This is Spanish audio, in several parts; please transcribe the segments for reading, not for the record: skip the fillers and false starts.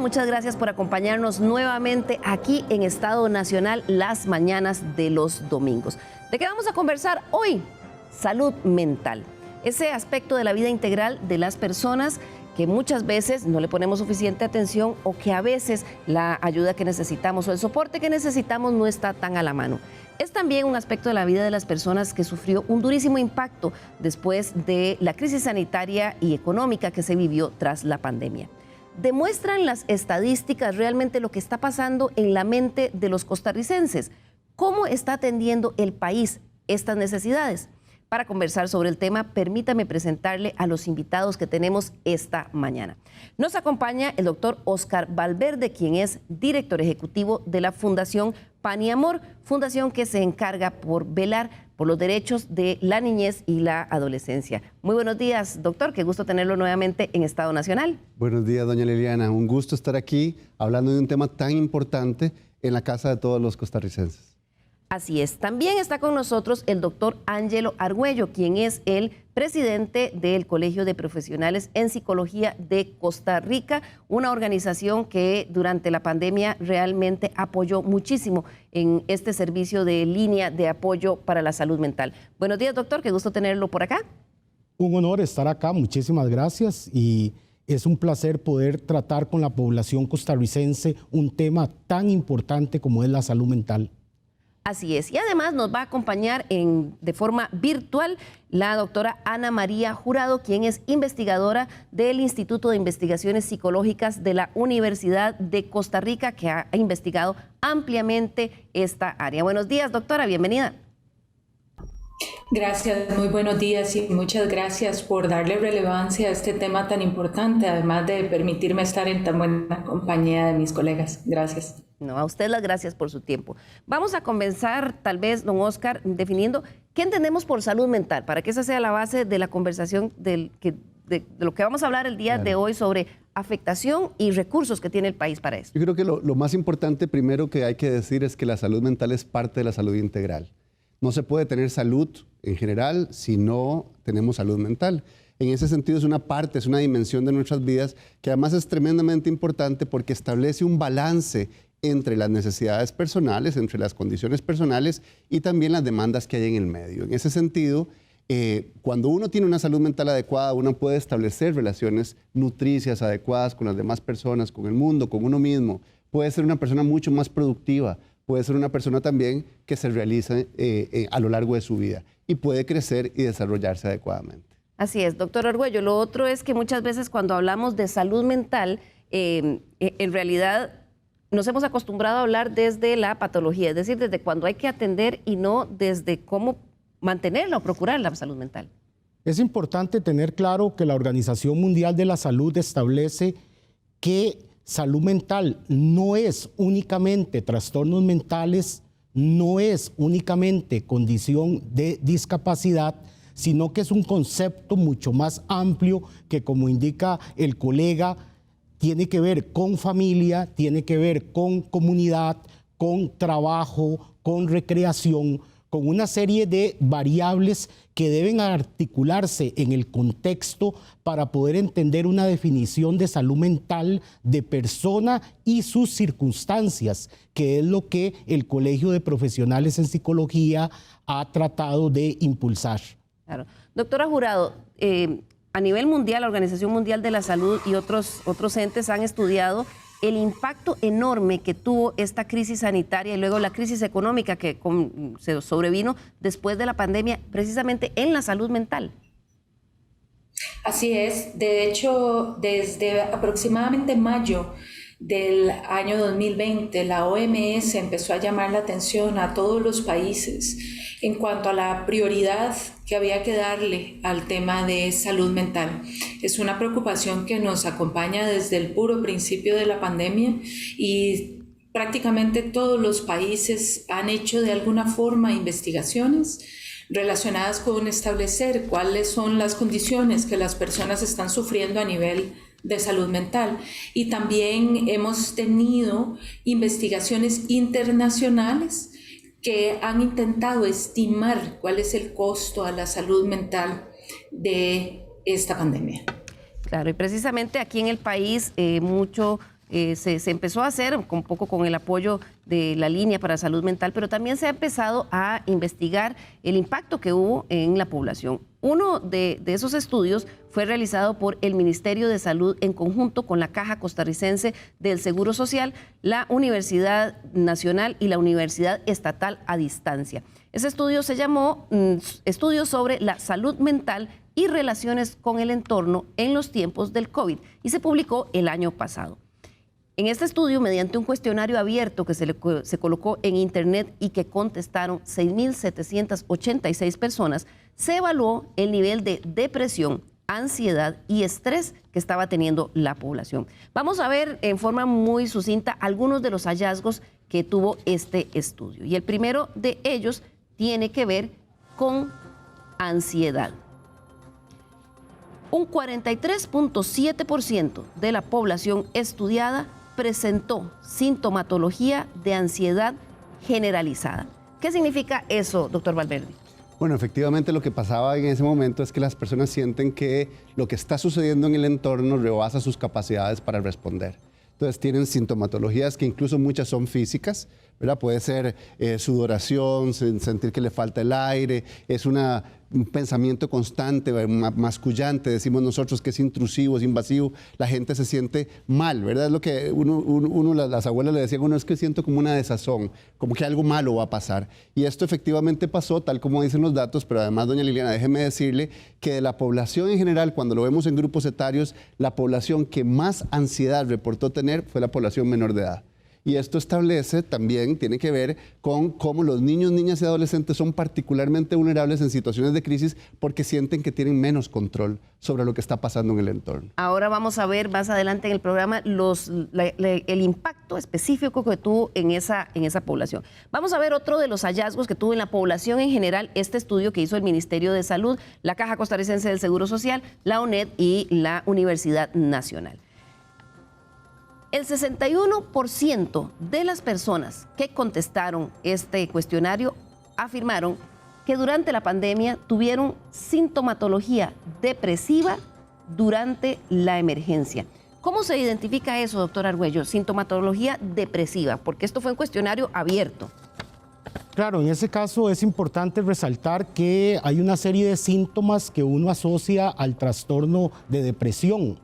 muchas gracias por acompañarnos nuevamente aquí en Estado Nacional las mañanas de los domingos. ¿De qué vamos a conversar hoy? Salud mental, ese aspecto de la vida integral de las personas que muchas veces no le ponemos suficiente atención o que a veces la ayuda que necesitamos o el soporte que necesitamos no está tan a la mano. Es también un aspecto de la vida de las personas que sufrió un durísimo impacto después de la crisis sanitaria y económica que se vivió tras la pandemia. ¿Demuestran las estadísticas realmente lo que está pasando en la mente de los costarricenses? ¿Cómo está atendiendo el país estas necesidades? Para conversar sobre el tema, permítame presentarle a los invitados que tenemos esta mañana. Nos acompaña el doctor Óscar Valverde, quien es director ejecutivo de la Fundación Pan y Amor, fundación que se encarga por velar por los derechos de la niñez y la adolescencia. Muy buenos días, doctor, qué gusto tenerlo nuevamente en Estado Nacional. Buenos días, doña Liliana, un gusto estar aquí hablando de un tema tan importante en la casa de todos los costarricenses. Así es. También está con nosotros el doctor Ángelo Argüello, quien es el presidente del Colegio de Profesionales en Psicología de Costa Rica, una organización que durante la pandemia realmente apoyó muchísimo en este servicio de línea de apoyo para la salud mental. Buenos días, doctor, qué gusto tenerlo por acá. Un honor estar acá, muchísimas gracias, y es un placer poder tratar con la población costarricense un tema tan importante como es la salud mental. Así es, y además nos va a acompañar de forma virtual la doctora Ana María Jurado, quien es investigadora del Instituto de Investigaciones Psicológicas de la Universidad de Costa Rica, que ha investigado ampliamente esta área. Buenos días, doctora, bienvenida. Gracias, muy buenos días y muchas gracias por darle relevancia a este tema tan importante, además de permitirme estar en tan buena compañía de mis colegas. Gracias. No, a usted las gracias por su tiempo. Vamos a comenzar, tal vez, don Óscar, definiendo qué entendemos por salud mental, para que esa sea la base de la conversación de lo que vamos a hablar el día de hoy sobre afectación y recursos que tiene el país para eso. Yo creo que lo más importante primero que hay que decir es que la salud mental es parte de la salud integral. No se puede tener salud en general si no tenemos salud mental. En ese sentido es una parte, es una dimensión de nuestras vidas que además es tremendamente importante porque establece un balance entre las necesidades personales, entre las condiciones personales y también las demandas que hay en el medio. En ese sentido, cuando uno tiene una salud mental adecuada, uno puede establecer relaciones nutricias adecuadas con las demás personas, con el mundo, con uno mismo. Puede ser una persona mucho más productiva, puede ser una persona también que se realice a lo largo de su vida y puede crecer y desarrollarse adecuadamente. Así es, doctor Argüello. Lo otro es que muchas veces cuando hablamos de salud mental, en realidad nos hemos acostumbrado a hablar desde la patología, es decir, desde cuando hay que atender y no desde cómo mantenerla o procurar la salud mental. Es importante tener claro que la Organización Mundial de la Salud establece que salud mental no es únicamente trastornos mentales, no es únicamente condición de discapacidad, sino que es un concepto mucho más amplio que, como indica el colega, tiene que ver con familia, tiene que ver con comunidad, con trabajo, con recreación, con una serie de variables que deben articularse en el contexto para poder entender una definición de salud mental de persona y sus circunstancias, que es lo que el Colegio de Profesionales en Psicología ha tratado de impulsar. Claro. Doctora Jurado, a nivel mundial, la Organización Mundial de la Salud y otros entes han estudiado el impacto enorme que tuvo esta crisis sanitaria y luego la crisis económica que se sobrevino después de la pandemia, precisamente en la salud mental. Así es. De hecho, desde aproximadamente mayo del año 2020, la OMS empezó a llamar la atención a todos los países en cuanto a la prioridad que había que darle al tema de salud mental. Es una preocupación que nos acompaña desde el puro principio de la pandemia y prácticamente todos los países han hecho de alguna forma investigaciones relacionadas con establecer cuáles son las condiciones que las personas están sufriendo a nivel de salud mental. Y también hemos tenido investigaciones internacionales que han intentado estimar cuál es el costo a la salud mental de esta pandemia. Claro, y precisamente aquí en el país mucho se empezó a hacer un poco con el apoyo de la línea para salud mental, pero también se ha empezado a investigar el impacto que hubo en la población. Uno de esos estudios fue realizado por el Ministerio de Salud en conjunto con la Caja Costarricense del Seguro Social, la Universidad Nacional y la Universidad Estatal a Distancia. Ese estudio se llamó Estudio sobre la salud mental y relaciones con el entorno en los tiempos del COVID y se publicó el año pasado. En este estudio, mediante un cuestionario abierto que se colocó en Internet y que contestaron 6.786 personas, se evaluó el nivel de depresión, ansiedad y estrés que estaba teniendo la población. Vamos a ver en forma muy sucinta algunos de los hallazgos que tuvo este estudio. Y el primero de ellos tiene que ver con ansiedad. Un 43.7% de la población estudiada presentó sintomatología de ansiedad generalizada. ¿Qué significa eso, doctor Valverde? Bueno, efectivamente lo que pasaba en ese momento es que las personas sienten que lo que está sucediendo en el entorno rebasa sus capacidades para responder. Entonces tienen sintomatologías que incluso muchas son físicas, ¿verdad? Puede ser sudoración, sentir que le falta el aire, es un pensamiento constante, mascullante, decimos nosotros que es intrusivo, es invasivo, la gente se siente mal, ¿verdad? Es lo que las abuelas le decían a uno, es que siento como una desazón, como que algo malo va a pasar. Y esto efectivamente pasó, tal como dicen los datos, pero además, doña Liliana, déjeme decirle que de la población en general, cuando lo vemos en grupos etarios, la población que más ansiedad reportó tener fue la población menor de edad. Y esto establece también, tiene que ver con cómo los niños, niñas y adolescentes son particularmente vulnerables en situaciones de crisis porque sienten que tienen menos control sobre lo que está pasando en el entorno. Ahora vamos a ver más adelante en el programa el impacto específico que tuvo en esa población. Vamos a ver otro de los hallazgos que tuvo en la población en general, este estudio que hizo el Ministerio de Salud, la Caja Costarricense del Seguro Social, la UNED y la Universidad Nacional. El 61% de las personas que contestaron este cuestionario afirmaron que durante la pandemia tuvieron sintomatología depresiva durante la emergencia. ¿Cómo se identifica eso, doctor Argüello? Sintomatología depresiva, porque esto fue un cuestionario abierto. Claro, en ese caso es importante resaltar que hay una serie de síntomas que uno asocia al trastorno de depresión,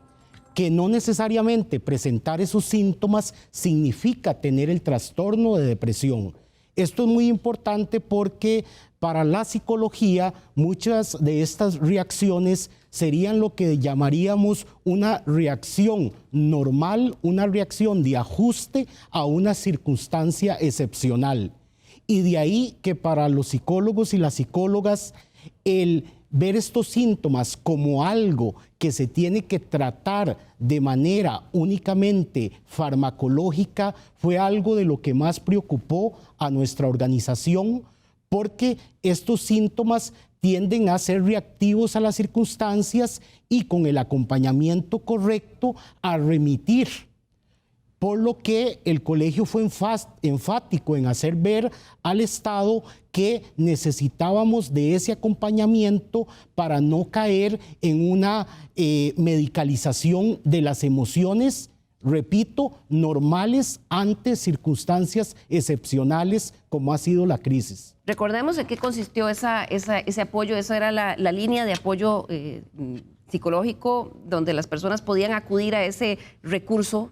que no necesariamente presentar esos síntomas significa tener el trastorno de depresión. Esto es muy importante porque para la psicología muchas de estas reacciones serían lo que llamaríamos una reacción normal, una reacción de ajuste a una circunstancia excepcional. Y de ahí que para los psicólogos y las psicólogas el ver estos síntomas como algo que se tiene que tratar de manera únicamente farmacológica fue algo de lo que más preocupó a nuestra organización, porque estos síntomas tienden a ser reactivos a las circunstancias y con el acompañamiento correcto a remitir. Por lo que el colegio fue enfático en hacer ver al Estado que necesitábamos de ese acompañamiento para no caer en una medicalización de las emociones, repito, normales ante circunstancias excepcionales como ha sido la crisis. Recordemos en qué consistió ese apoyo, esa era la línea de apoyo psicológico donde las personas podían acudir a ese recurso.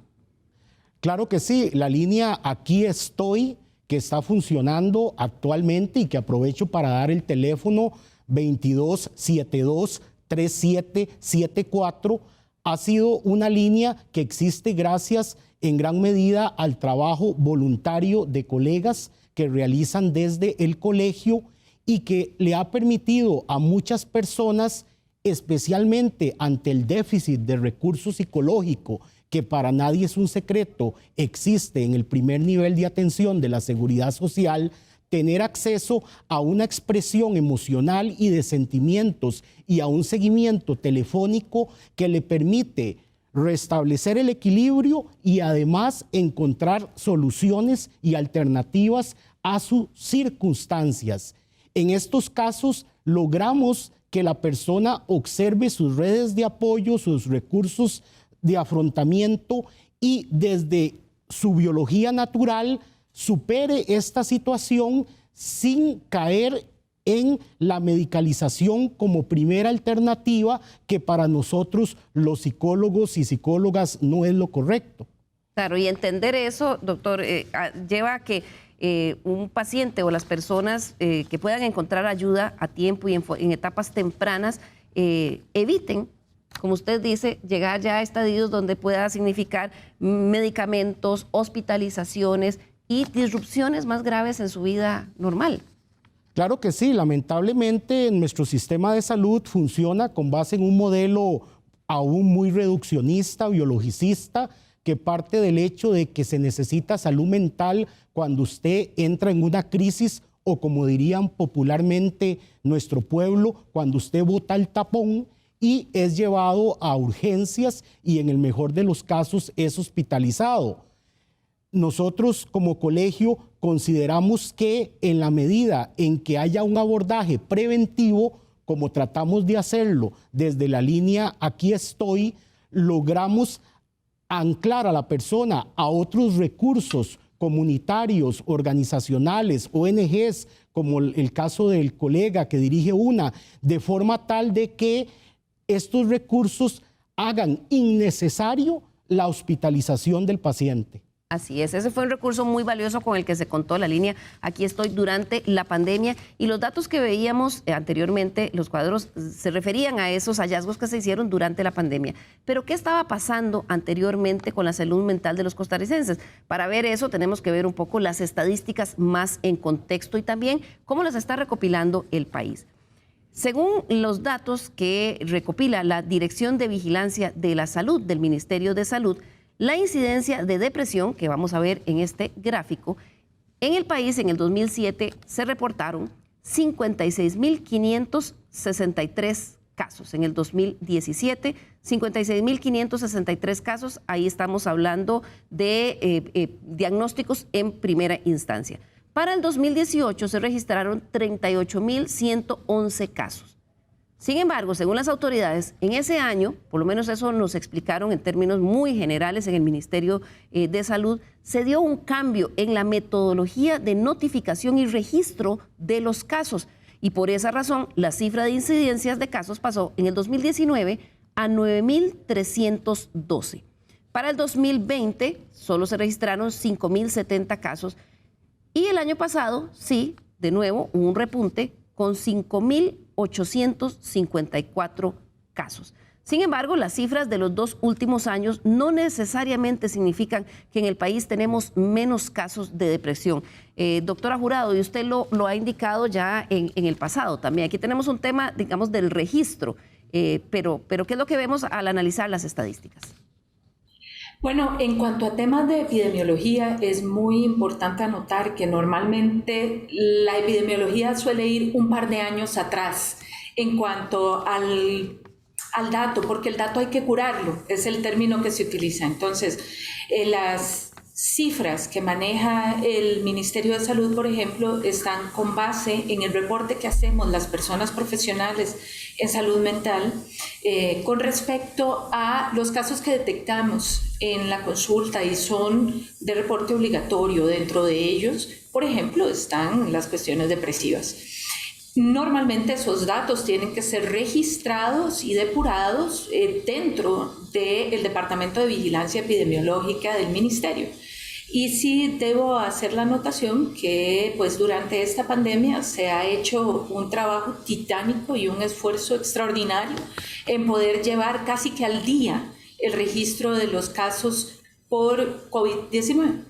Claro que sí, la línea Aquí Estoy, que está funcionando actualmente y que aprovecho para dar el teléfono 2272-3774, ha sido una línea que existe gracias en gran medida al trabajo voluntario de colegas que realizan desde el colegio y que le ha permitido a muchas personas, especialmente ante el déficit de recursos psicológicos, que para nadie es un secreto, existe en el primer nivel de atención de la seguridad social, tener acceso a una expresión emocional y de sentimientos y a un seguimiento telefónico que le permite restablecer el equilibrio y además encontrar soluciones y alternativas a sus circunstancias. En estos casos logramos que la persona observe sus redes de apoyo, sus recursos de afrontamiento y desde su biología natural supere esta situación sin caer en la medicalización como primera alternativa, que para nosotros los psicólogos y psicólogas no es lo correcto. Claro, y entender eso, doctor, lleva a que un paciente o las personas que puedan encontrar ayuda a tiempo y en etapas tempranas eviten, como usted dice, llegar ya a estadios donde pueda significar medicamentos, hospitalizaciones y disrupciones más graves en su vida normal. Claro que sí, lamentablemente nuestro sistema de salud funciona con base en un modelo aún muy reduccionista, biologicista, que parte del hecho de que se necesita salud mental cuando usted entra en una crisis, o como dirían popularmente nuestro pueblo, cuando usted bota el tapón y es llevado a urgencias y en el mejor de los casos es hospitalizado. Nosotros como colegio consideramos que en la medida en que haya un abordaje preventivo, como tratamos de hacerlo desde la línea Aquí Estoy, logramos anclar a la persona a otros recursos comunitarios, organizacionales, ONGs, como el caso del colega que dirige una, de forma tal de que estos recursos hagan innecesario la hospitalización del paciente. Así es, ese fue un recurso muy valioso con el que se contó la línea Aquí Estoy durante la pandemia, y los datos que veíamos anteriormente, los cuadros se referían a esos hallazgos que se hicieron durante la pandemia. Pero ¿qué estaba pasando anteriormente con la salud mental de los costarricenses? Para ver eso tenemos que ver un poco las estadísticas más en contexto y también cómo las está recopilando el país. Según los datos que recopila la Dirección de Vigilancia de la Salud del Ministerio de Salud, la incidencia de depresión, que vamos a ver en este gráfico, en el país en el 2007 se reportaron 56.563 casos. En el 2017, 56.563 casos. Ahí estamos hablando de diagnósticos en primera instancia. Para el 2018 se registraron 38.111 casos. Sin embargo, según las autoridades, en ese año, por lo menos eso nos explicaron en términos muy generales en el Ministerio de Salud, se dio un cambio en la metodología de notificación y registro de los casos. Y por esa razón, la cifra de incidencias de casos pasó en el 2019 a 9.312. Para el 2020 solo se registraron 5.070 casos. Y el año pasado, sí, de nuevo, hubo un repunte con 5.854 casos. Sin embargo, las cifras de los 2 últimos años no necesariamente significan que en el país tenemos menos casos de depresión. Doctora Jurado, y usted lo ha indicado ya en el pasado también. Aquí tenemos un tema, digamos, del registro, pero ¿qué es lo que vemos al analizar las estadísticas? Bueno, en cuanto a temas de epidemiología, es muy importante anotar que normalmente la epidemiología suele ir un par de años atrás en cuanto al dato, porque el dato hay que curarlo, es el término que se utiliza. Entonces, las cifras que maneja el Ministerio de Salud, por ejemplo, están con base en el reporte que hacemos las personas profesionales en salud mental con respecto a los casos que detectamos en la consulta y son de reporte obligatorio. Dentro de ellos, por ejemplo, están las cuestiones depresivas. Normalmente esos datos tienen que ser registrados y depurados dentro del Departamento de Vigilancia Epidemiológica del Ministerio. Y sí debo hacer la anotación que pues durante esta pandemia se ha hecho un trabajo titánico y un esfuerzo extraordinario en poder llevar casi que al día el registro de los casos por COVID-19.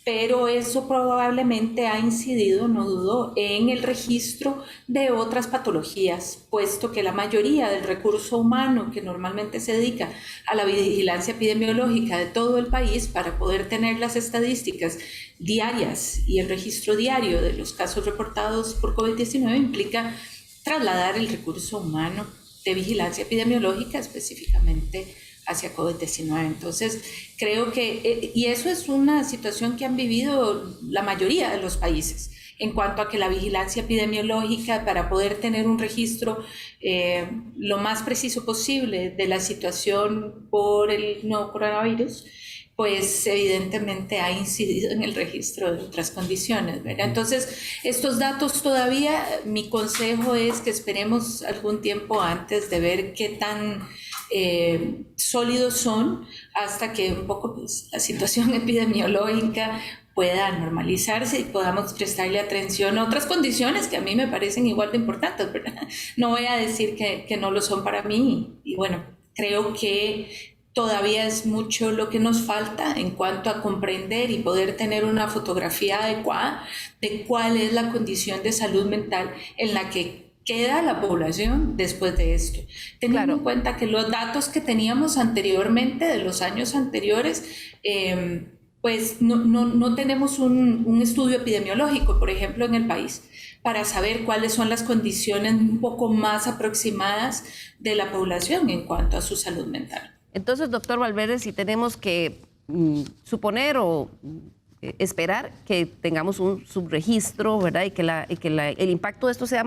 Pero eso probablemente ha incidido, no dudo, en el registro de otras patologías, puesto que la mayoría del recurso humano que normalmente se dedica a la vigilancia epidemiológica de todo el país para poder tener las estadísticas diarias y el registro diario de los casos reportados por COVID-19 implica trasladar el recurso humano de vigilancia epidemiológica específicamente hacia COVID-19. Entonces, creo que, y eso es una situación que han vivido la mayoría de los países, en cuanto a que la vigilancia epidemiológica, para poder tener un registro lo más preciso posible de la situación por el nuevo coronavirus, pues evidentemente ha incidido en el registro de otras condiciones, ¿verdad? Entonces, estos datos todavía, mi consejo es que esperemos algún tiempo antes de ver qué tan sólidos son, hasta que un poco pues, la situación epidemiológica pueda normalizarse y podamos prestarle atención a otras condiciones que a mí me parecen igual de importantes, ¿verdad? No voy a decir que no lo son para mí, y bueno, creo que todavía es mucho lo que nos falta en cuanto a comprender y poder tener una fotografía adecuada de cuál es la condición de salud mental en la que queda la población después de esto. Teniendo en cuenta que los datos que teníamos anteriormente, de los años anteriores, pues no tenemos un estudio epidemiológico, por ejemplo, en el país, para saber cuáles son las condiciones un poco más aproximadas de la población en cuanto a su salud mental. Entonces, doctor Valverde, si tenemos que suponer o esperar que tengamos un subregistro, ¿verdad? Y que el impacto de esto sea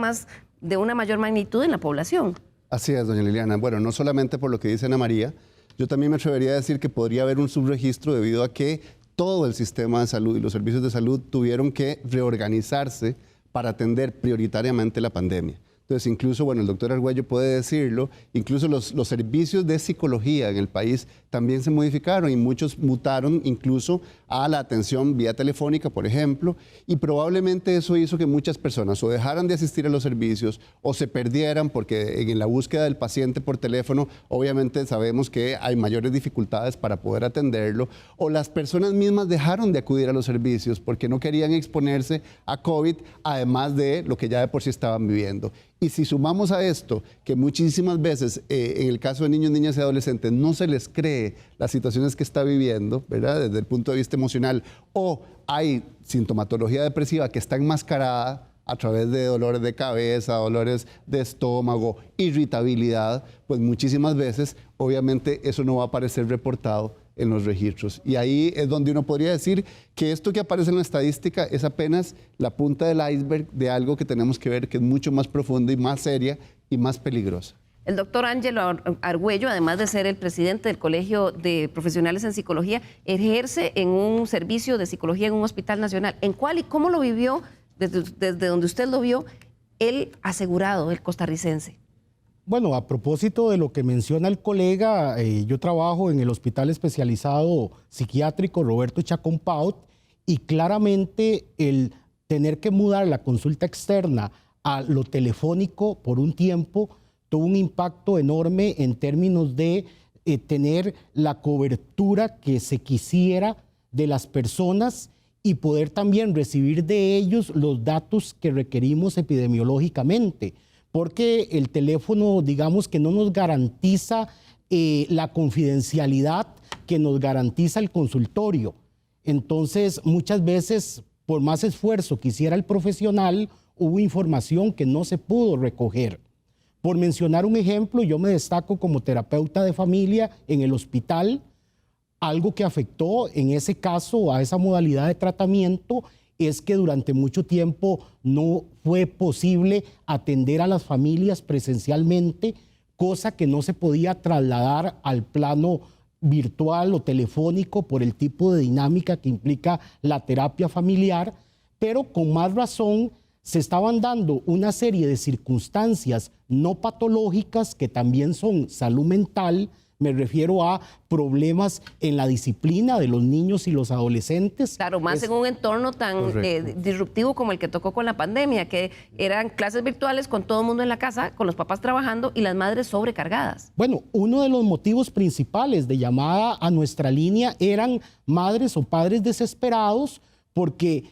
de una mayor magnitud en la población. Así es, doña Liliana. Bueno, no solamente por lo que dice Ana María, yo también me atrevería a decir que podría haber un subregistro debido a que todo el sistema de salud y los servicios de salud tuvieron que reorganizarse para atender prioritariamente la pandemia. Entonces, incluso, bueno, el doctor Argüello puede decirlo, incluso los servicios de psicología en el país también se modificaron y muchos mutaron incluso a la atención vía telefónica, por ejemplo, y probablemente eso hizo que muchas personas o dejaran de asistir a los servicios o se perdieran porque en la búsqueda del paciente por teléfono, obviamente sabemos que hay mayores dificultades para poder atenderlo, o las personas mismas dejaron de acudir a los servicios porque no querían exponerse a COVID, además de lo que ya de por sí estaban viviendo. Y si sumamos a esto que muchísimas veces, en el caso de niños, niñas y adolescentes, no se les cree las situaciones que está viviendo, ¿verdad? Desde el punto de vista emocional, o hay sintomatología depresiva que está enmascarada a través de dolores de cabeza, dolores de estómago, irritabilidad, pues muchísimas veces, obviamente, eso no va a aparecer reportado en los registros. Y ahí es donde uno podría decir que esto que aparece en la estadística es apenas la punta del iceberg de algo que tenemos que ver que es mucho más profundo y más seria y más peligrosa. El doctor Ángelo Argüello, además de ser el presidente del Colegio de Profesionales en Psicología, ejerce en un servicio de psicología en un hospital nacional. ¿En cuál y cómo lo vivió, desde donde usted lo vio, el asegurado, el costarricense? Bueno, a propósito de lo que menciona el colega, yo trabajo en el Hospital Especializado Psiquiátrico Roberto Chacón Paut, y claramente el tener que mudar la consulta externa a lo telefónico por un tiempo tuvo un impacto enorme en términos de tener la cobertura que se quisiera de las personas y poder también recibir de ellos los datos que requerimos epidemiológicamente. Porque el teléfono, digamos que no nos garantiza la confidencialidad que nos garantiza el consultorio. Entonces, muchas veces, por más esfuerzo que hiciera el profesional, hubo información que no se pudo recoger. Por mencionar un ejemplo, yo me destaco como terapeuta de familia en el hospital. Algo que afectó en ese caso a esa modalidad de tratamiento es que durante mucho tiempo no fue posible atender a las familias presencialmente, cosa que no se podía trasladar al plano virtual o telefónico por el tipo de dinámica que implica la terapia familiar, pero con más razón se estaban dando una serie de circunstancias no patológicas que también son salud mental. Me refiero a problemas en la disciplina de los niños y los adolescentes. Claro, más en un entorno tan disruptivo como el que tocó con la pandemia, que eran clases virtuales con todo el mundo en la casa, con los papás trabajando y las madres sobrecargadas. Bueno, uno de los motivos principales de llamada a nuestra línea eran madres o padres desesperados, porque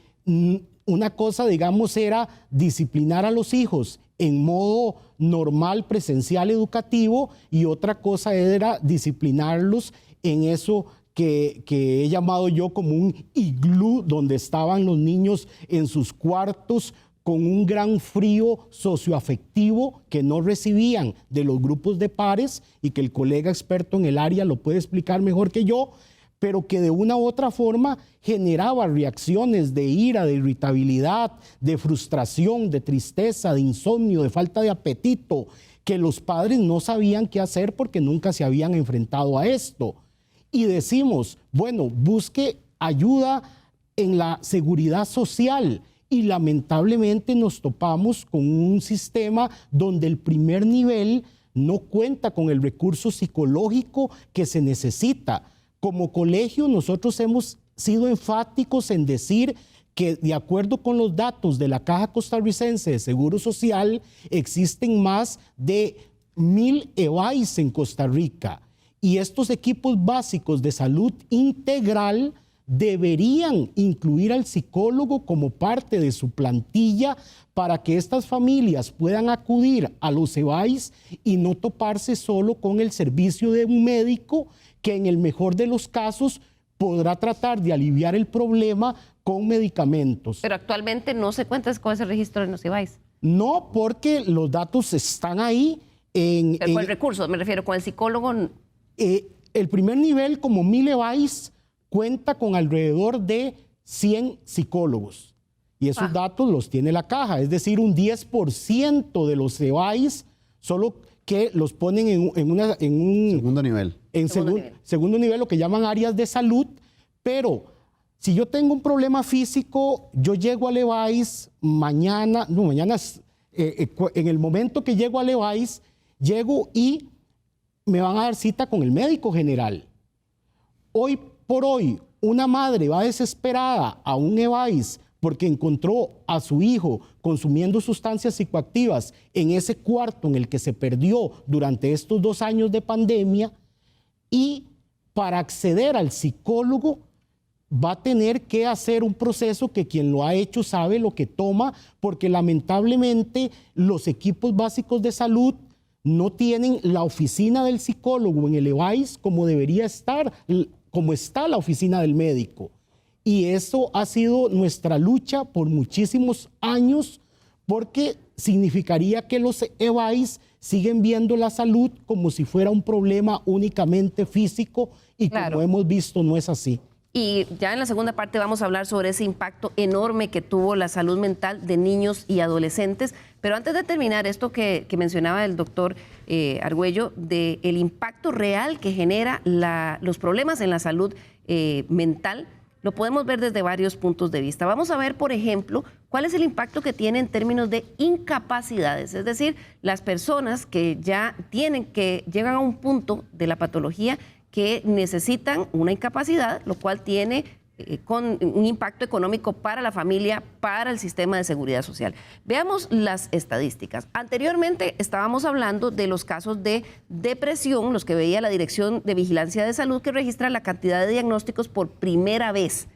una cosa, digamos, era disciplinar a los hijos en modo normal, presencial, educativo, y otra cosa era disciplinarlos en eso que he llamado yo como un iglú, donde estaban los niños en sus cuartos con un gran frío socioafectivo que no recibían de los grupos de pares, y que el colega experto en el área lo puede explicar mejor que yo, pero que de una u otra forma generaba reacciones de ira, de irritabilidad, de frustración, de tristeza, de insomnio, de falta de apetito, que los padres no sabían qué hacer porque nunca se habían enfrentado a esto. y decimos, bueno, busque ayuda en la seguridad social. Y lamentablemente nos topamos con un sistema donde el primer nivel no cuenta con el recurso psicológico que se necesita. Como colegio nosotros hemos sido enfáticos en decir que de acuerdo con los datos de la Caja Costarricense de Seguro Social, existen más de 1000 EVAIS en Costa Rica. Y estos equipos básicos de salud integral deberían incluir al psicólogo como parte de su plantilla para que estas familias puedan acudir a los EVAIS y no toparse solo con el servicio de un médico que en el mejor de los casos podrá tratar de aliviar el problema con medicamentos. Pero actualmente no se cuenta con ese registro en los EVAIS. No, porque los datos están ahí. Con el recurso, me refiero, con el psicólogo. El primer nivel, como 1000 EVAIS, cuenta con alrededor de 100 psicólogos. Y esos datos los tiene la Caja, es decir, un 10% de los EVAIS, solo que los ponen en un segundo nivel. En segundo nivel, lo que llaman áreas de salud. Pero si yo tengo un problema físico, yo llego al EVAIS mañana, en el momento que llego al EVAIS, llego y me van a dar cita con el médico general. Hoy por hoy, una madre va desesperada a un EVAIS porque encontró a su hijo consumiendo sustancias psicoactivas en ese cuarto en el que se perdió durante estos 2 años de pandemia, y para acceder al psicólogo va a tener que hacer un proceso que quien lo ha hecho sabe lo que toma, porque lamentablemente los equipos básicos de salud no tienen la oficina del psicólogo en el EVAIS como debería estar, como está la oficina del médico. Y eso ha sido nuestra lucha por muchísimos años, porque significaría que los EVAIS siguen viendo la salud como si fuera un problema únicamente físico, y como hemos visto no es así. Y ya en la segunda parte vamos a hablar sobre ese impacto enorme que tuvo la salud mental de niños y adolescentes. Pero antes de terminar, esto que mencionaba el doctor Argüello, del impacto real que genera los problemas en la salud mental, lo podemos ver desde varios puntos de vista. Vamos a ver, por ejemplo, cuál es el impacto que tiene en términos de incapacidades, es decir, las personas que llegan a un punto de la patología que necesitan una incapacidad, lo cual tiene con un impacto económico para la familia, para el sistema de seguridad social. Veamos las estadísticas. Anteriormente estábamos hablando de los casos de depresión, los que veía la Dirección de Vigilancia de Salud, que registra la cantidad de diagnósticos por primera vez.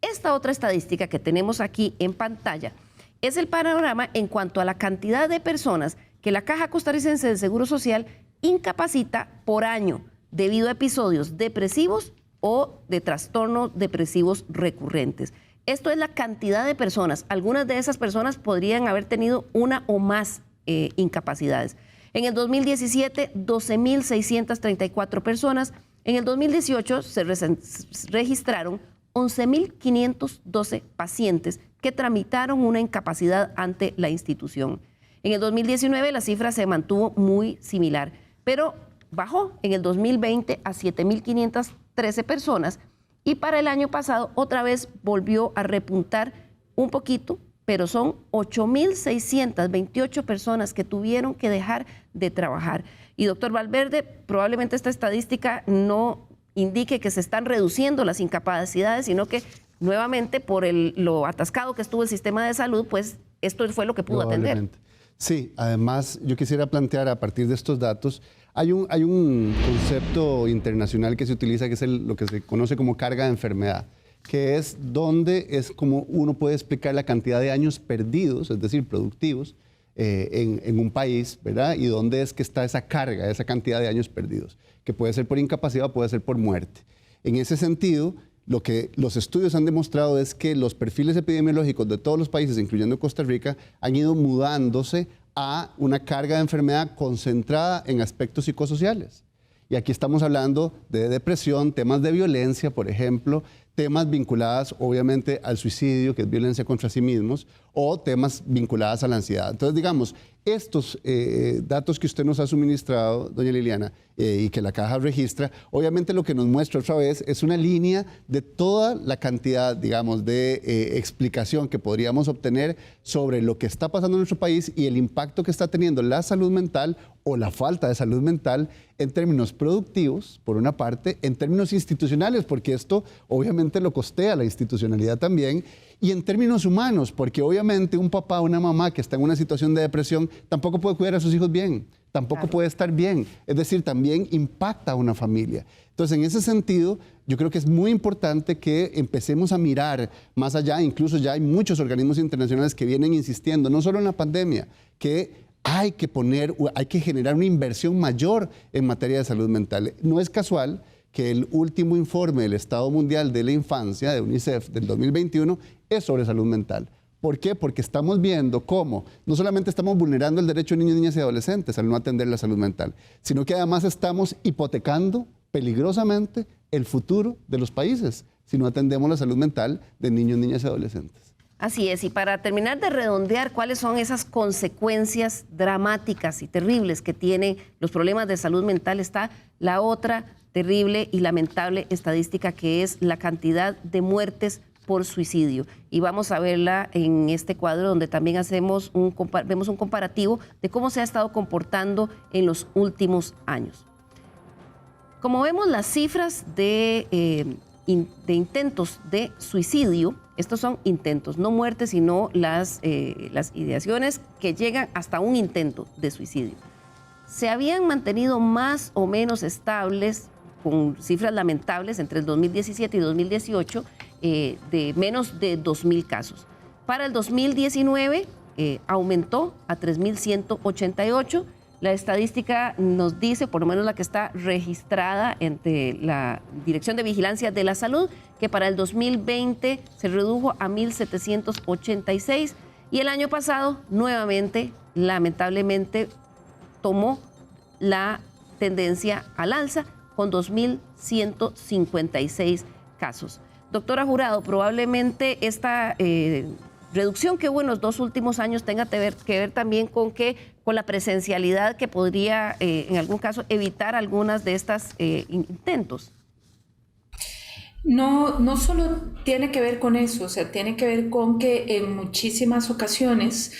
Esta otra estadística que tenemos aquí en pantalla es el panorama en cuanto a la cantidad de personas que la Caja Costarricense de Seguro Social incapacita por año debido a episodios depresivos o de trastornos depresivos recurrentes. Esto es la cantidad de personas. Algunas de esas personas podrían haber tenido una o más incapacidades. En el 2017, 12.634 personas. En el 2018 se registraron 11.512 pacientes que tramitaron una incapacidad ante la institución. En el 2019 la cifra se mantuvo muy similar, pero bajó en el 2020 a 7.513 personas, y para el año pasado otra vez volvió a repuntar un poquito, pero son 8.628 personas que tuvieron que dejar de trabajar. Y doctor Valverde, probablemente esta estadística no indique que se están reduciendo las incapacidades, sino que nuevamente por lo atascado que estuvo el sistema de salud, pues esto fue lo que pudo atender. Sí, además yo quisiera plantear a partir de estos datos, hay un concepto internacional que se utiliza, que es lo que se conoce como carga de enfermedad, que es donde es como uno puede explicar la cantidad de años perdidos, es decir, productivos, en un país, ¿verdad? Y dónde es que está esa carga, esa cantidad de años perdidos, que puede ser por incapacidad o puede ser por muerte. En ese sentido, lo que los estudios han demostrado es que los perfiles epidemiológicos de todos los países, incluyendo Costa Rica, han ido mudándose a una carga de enfermedad concentrada en aspectos psicosociales. Y aquí estamos hablando de depresión, temas de violencia, por ejemplo, temas vinculados obviamente al suicidio, que es violencia contra sí mismos, o temas vinculados a la ansiedad. Entonces, digamos, estos datos que usted nos ha suministrado, doña Liliana, y que la caja registra, obviamente lo que nos muestra otra vez es una línea de toda la cantidad, digamos, de explicación que podríamos obtener sobre lo que está pasando en nuestro país y el impacto que está teniendo la salud mental o la falta de salud mental en términos productivos, por una parte, en términos institucionales, porque esto obviamente lo costea la institucionalidad también, y en términos humanos, porque obviamente un papá o una mamá que está en una situación de depresión tampoco puede cuidar a sus hijos bien, tampoco puede estar bien, es decir, también impacta a una familia. Entonces, en ese sentido, yo creo que es muy importante que empecemos a mirar más allá, incluso ya hay muchos organismos internacionales que vienen insistiendo, no solo en la pandemia, que hay que generar una inversión mayor en materia de salud mental. No es casual que el último informe del Estado Mundial de la Infancia, de UNICEF, del 2021, es sobre salud mental. ¿Por qué? Porque estamos viendo cómo no solamente estamos vulnerando el derecho de niños, niñas y adolescentes al no atender la salud mental, sino que además estamos hipotecando peligrosamente el futuro de los países si no atendemos la salud mental de niños, niñas y adolescentes. Así es, y para terminar de redondear cuáles son esas consecuencias dramáticas y terribles que tienen los problemas de salud mental, está la otra terrible y lamentable estadística, que es la cantidad de muertes por suicidio. Y vamos a verla en este cuadro, donde también vemos un comparativo de cómo se ha estado comportando en los últimos años. Como vemos, las cifras de intentos de suicidio, estos son intentos, no muertes, sino las ideaciones que llegan hasta un intento de suicidio, se habían mantenido más o menos estables, con cifras lamentables entre el 2017 y 2018, de menos de 2.000 casos. Para el 2019 aumentó a 3.188. La estadística nos dice, por lo menos la que está registrada ante la Dirección de Vigilancia de la Salud, que para el 2020 se redujo a 1.786 y el año pasado nuevamente, lamentablemente, tomó la tendencia al alza con 2.156 casos. Doctora Jurado, probablemente esta reducción que hubo en los 2 últimos años tenga que ver también con la presencialidad que podría, en algún caso, evitar algunas de estas intentos. No solo tiene que ver con eso, o sea, tiene que ver con que en muchísimas ocasiones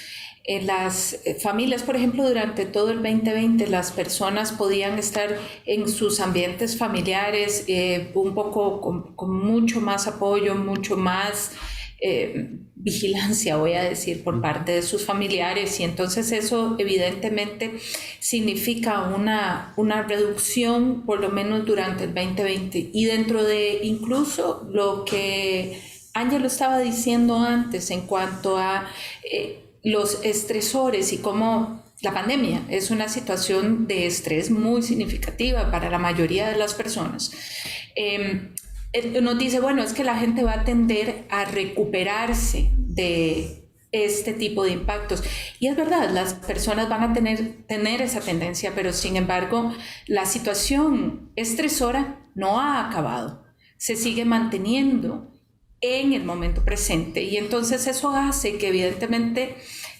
las familias, por ejemplo, durante todo el 2020, las personas podían estar en sus ambientes familiares un poco con mucho más apoyo, mucho más vigilancia, voy a decir, por parte de sus familiares, y entonces eso evidentemente significa una reducción, por lo menos durante el 2020, y dentro de incluso lo que Ángelo estaba diciendo antes en cuanto a los estresores y cómo la pandemia es una situación de estrés muy significativa para la mayoría de las personas. Nos dice, bueno, es que la gente va a tender a recuperarse de este tipo de impactos. Y es verdad, las personas van a tener esa tendencia, pero sin embargo, la situación estresora no ha acabado, se sigue manteniendo en el momento presente, y entonces eso hace que evidentemente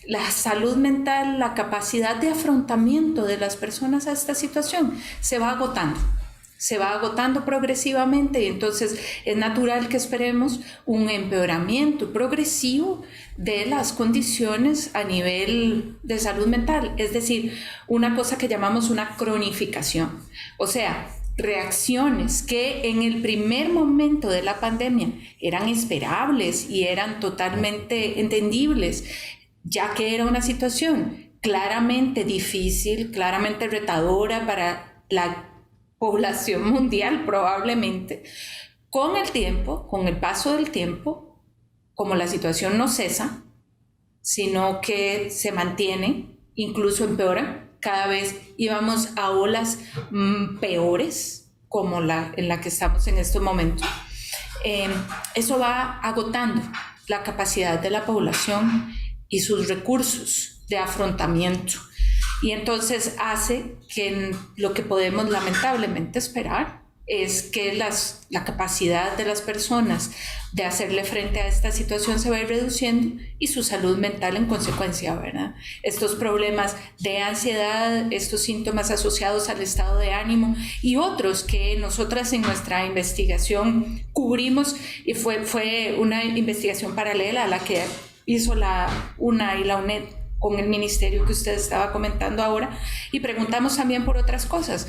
la salud mental, la capacidad de afrontamiento de las personas a esta situación se va agotando progresivamente, y entonces es natural que esperemos un empeoramiento progresivo de las condiciones a nivel de salud mental, es decir, una cosa que llamamos una cronificación, o sea, reacciones que en el primer momento de la pandemia eran esperables y eran totalmente entendibles, ya que era una situación claramente difícil, claramente retadora para la población mundial probablemente. Con el tiempo, con el paso del tiempo, como la situación no cesa, sino que se mantiene, incluso empeora, cada vez íbamos a olas peores como en la que estamos en estos momentos. Eso va agotando la capacidad de la población y sus recursos de afrontamiento. Y entonces hace que lo que podemos lamentablemente esperar es que la capacidad de las personas de hacerle frente a esta situación se va a ir reduciendo y su salud mental en consecuencia, ¿verdad? Estos problemas de ansiedad, estos síntomas asociados al estado de ánimo y otros que nosotras en nuestra investigación cubrimos, y fue una investigación paralela a la que hizo la UNA y la UNED con el ministerio que usted estaba comentando ahora, y preguntamos también por otras cosas,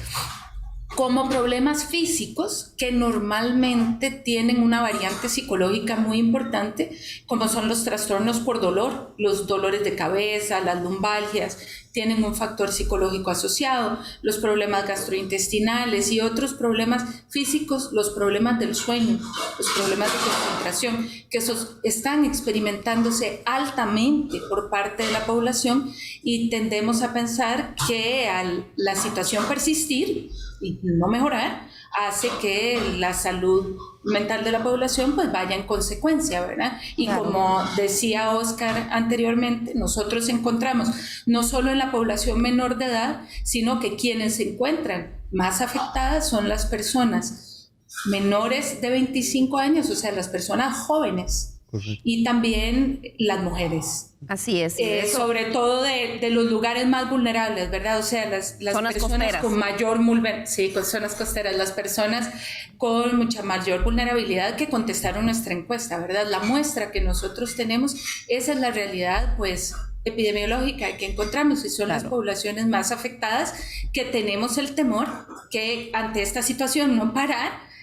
como problemas físicos que normalmente tienen una variante psicológica muy importante, como son los trastornos por dolor, los dolores de cabeza, las lumbalgias, tienen un factor psicológico asociado, los problemas gastrointestinales y otros problemas físicos, los problemas del sueño, los problemas de concentración, que esos están experimentándose altamente por parte de la población, y tendemos a pensar que al la situación persistir y no mejorar, hace que la salud mental de la población pues vaya en consecuencia, ¿verdad? Y claro, como decía Oscar anteriormente, nosotros encontramos no solo en la población menor de edad, sino que quienes se encuentran más afectadas son las personas menores de 25 años, o sea, las personas jóvenes. Correcto. Y también las mujeres. Así es. Sobre todo de los lugares más vulnerables, ¿verdad? O sea, las personas costeras, con mayor sí, con zonas costeras, las personas con mucha mayor vulnerabilidad que contestaron nuestra encuesta, ¿verdad? La muestra que nosotros tenemos, esa es la realidad, pues, epidemiológica que encontramos, y son las poblaciones más afectadas, que tenemos el temor que ante esta situación no parar,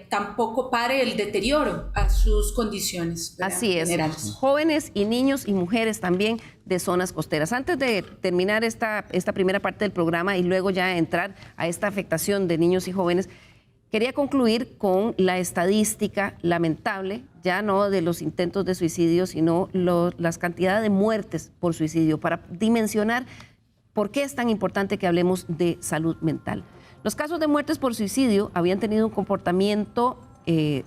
tampoco pare el deterioro a sus condiciones. Así es, generales. Jóvenes y niños y mujeres también de zonas costeras. Antes de terminar esta primera parte del programa y luego ya entrar a esta afectación de niños y jóvenes, quería concluir con la estadística lamentable, ya no de los intentos de suicidio, sino las cantidades de muertes por suicidio, para dimensionar por qué es tan importante que hablemos de salud mental. Los casos de muertes por suicidio habían tenido un comportamiento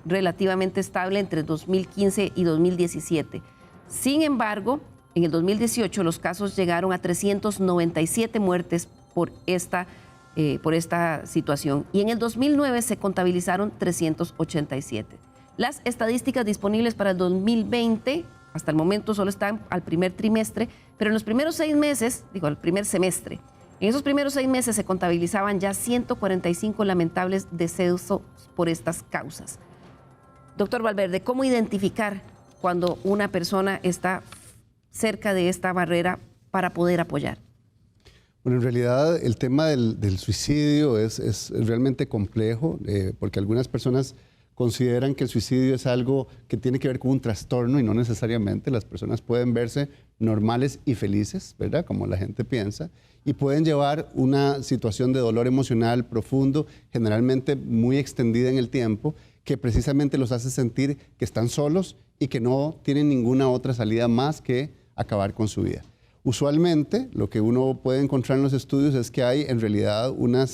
relativamente estable entre 2015 y 2017. Sin embargo, en el 2018 los casos llegaron a 397 muertes por esta situación, y en el 2009 se contabilizaron 387. Las estadísticas disponibles para el 2020 hasta el momento solo están al primer trimestre, pero en los primeros 6 meses, el primer semestre, en esos primeros 6 meses se contabilizaban ya 145 lamentables decesos por estas causas. Doctor Valverde, ¿cómo identificar cuando una persona está cerca de esta barrera para poder apoyar? Bueno, en realidad el tema del suicidio es realmente complejo, porque algunas personas consideran que el suicidio es algo que tiene que ver con un trastorno, y no necesariamente. Las personas pueden verse normales y felices, ¿verdad? Como la gente piensa, y pueden llevar una situación de dolor emocional profundo, generalmente muy extendida en el tiempo, que precisamente los hace sentir que están solos y que no tienen ninguna otra salida más que acabar con su vida. Usualmente, lo que uno puede encontrar en los estudios es que hay en realidad una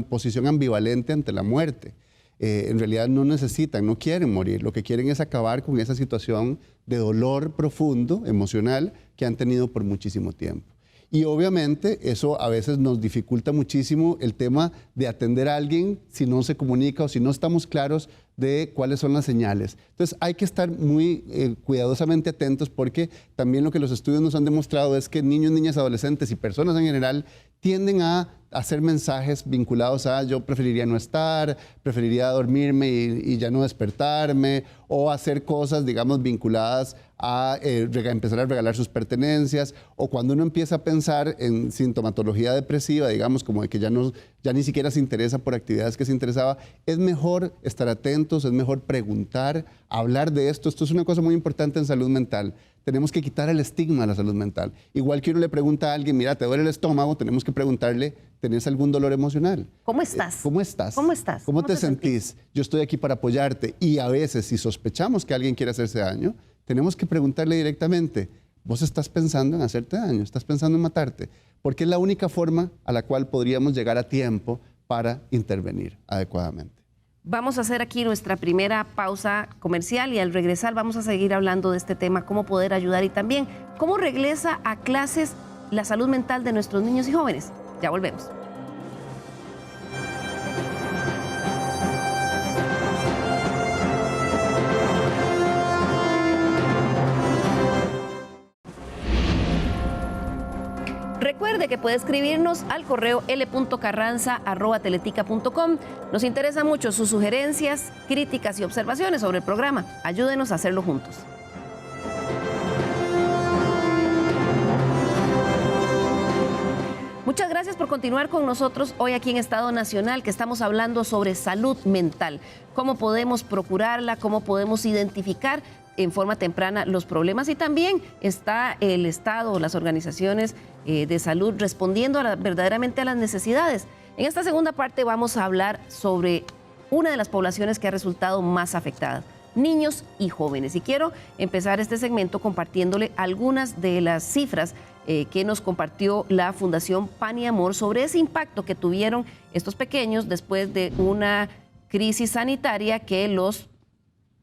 posición ambivalente ante la muerte. En realidad no necesitan, no quieren morir, lo que quieren es acabar con esa situación de dolor profundo, emocional, que han tenido por muchísimo tiempo. Y obviamente eso a veces nos dificulta muchísimo el tema de atender a alguien si no se comunica o si no estamos claros de cuáles son las señales. Entonces hay que estar muy cuidadosamente atentos, porque también lo que los estudios nos han demostrado es que niños, niñas, adolescentes y personas en general tienden a hacer mensajes vinculados a yo preferiría no estar, preferiría dormirme y ya no despertarme, o hacer cosas, digamos, vinculadas a empezar a regalar sus pertenencias, o cuando uno empieza a pensar en sintomatología depresiva, digamos, como de que ya ni siquiera se interesa por actividades que se interesaba, es mejor estar atentos, es mejor preguntar, hablar de esto. Esto es una cosa muy importante en salud mental. Tenemos que quitar el estigma de la salud mental. Igual que uno le pregunta a alguien, mira, ¿te duele el estómago? Tenemos que preguntarle, ¿tenés algún dolor emocional? ¿Cómo estás? ¿Cómo estás? ¿Cómo estás? ¿Cómo te sentís? Yo estoy aquí para apoyarte. Y a veces, si sospechamos que alguien quiere hacerse daño, tenemos que preguntarle directamente, ¿vos estás pensando en hacerte daño? ¿Estás pensando en matarte? Porque es la única forma a la cual podríamos llegar a tiempo para intervenir adecuadamente. Vamos a hacer aquí nuestra primera pausa comercial, y al regresar vamos a seguir hablando de este tema, cómo poder ayudar y también cómo regresa a clases la salud mental de nuestros niños y jóvenes. Ya volvemos. recuerde que puede escribirnos al correo l.carranza@teletica.com. Nos interesa mucho sus sugerencias, críticas y observaciones sobre el programa. Ayúdenos a hacerlo juntos. Muchas gracias por continuar con nosotros hoy aquí en Estado Nacional, que estamos hablando sobre salud mental, cómo podemos procurarla, cómo podemos identificar en forma temprana los problemas, y también está el Estado, las organizaciones de salud respondiendo verdaderamente a las necesidades. En esta segunda parte vamos a hablar sobre una de las poblaciones que ha resultado más afectadas, niños y jóvenes. Y quiero empezar este segmento compartiéndole algunas de las cifras que nos compartió la Fundación Pan y Amor sobre ese impacto que tuvieron estos pequeños después de una crisis sanitaria que los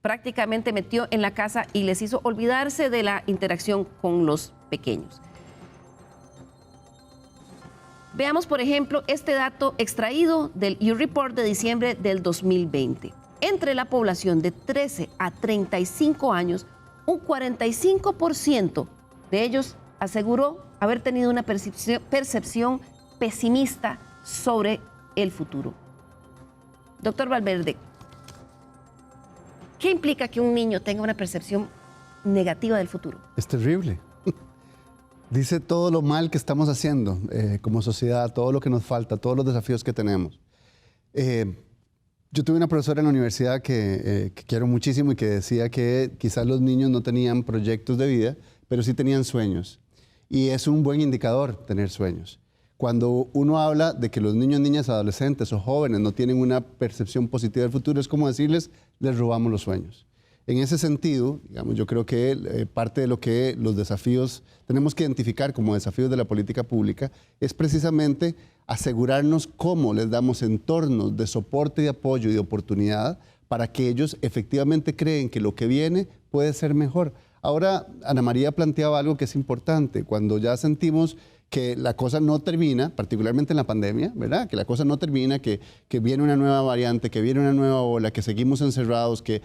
prácticamente metió en la casa y les hizo olvidarse de la interacción con los pequeños. Veamos, por ejemplo, este dato extraído del U-Report de diciembre del 2020. Entre la población de 13 a 35 años, un 45% de ellos aseguró haber tenido una percepción pesimista sobre el futuro. Doctor Valverde, ¿qué implica que un niño tenga una percepción negativa del futuro? Es terrible. Dice todo lo mal que estamos haciendo como sociedad, todo lo que nos falta, todos los desafíos que tenemos. Yo tuve una profesora en la universidad que quiero muchísimo y que decía que quizás los niños no tenían proyectos de vida, pero sí tenían sueños. Y es un buen indicador tener sueños. Cuando uno habla de que los niños, niñas, adolescentes o jóvenes no tienen una percepción positiva del futuro, es como decirles, les robamos los sueños. En ese sentido, digamos, yo creo que parte de lo que los desafíos tenemos que identificar como desafíos de la política pública es precisamente asegurarnos cómo les damos entornos de soporte, de apoyo y de oportunidad para que ellos efectivamente creen que lo que viene puede ser mejor. Ahora, Ana María planteaba algo que es importante. Cuando ya sentimos que la cosa no termina, particularmente en la pandemia, ¿verdad? Que la cosa no termina, que viene una nueva variante, que viene una nueva ola, que seguimos encerrados, que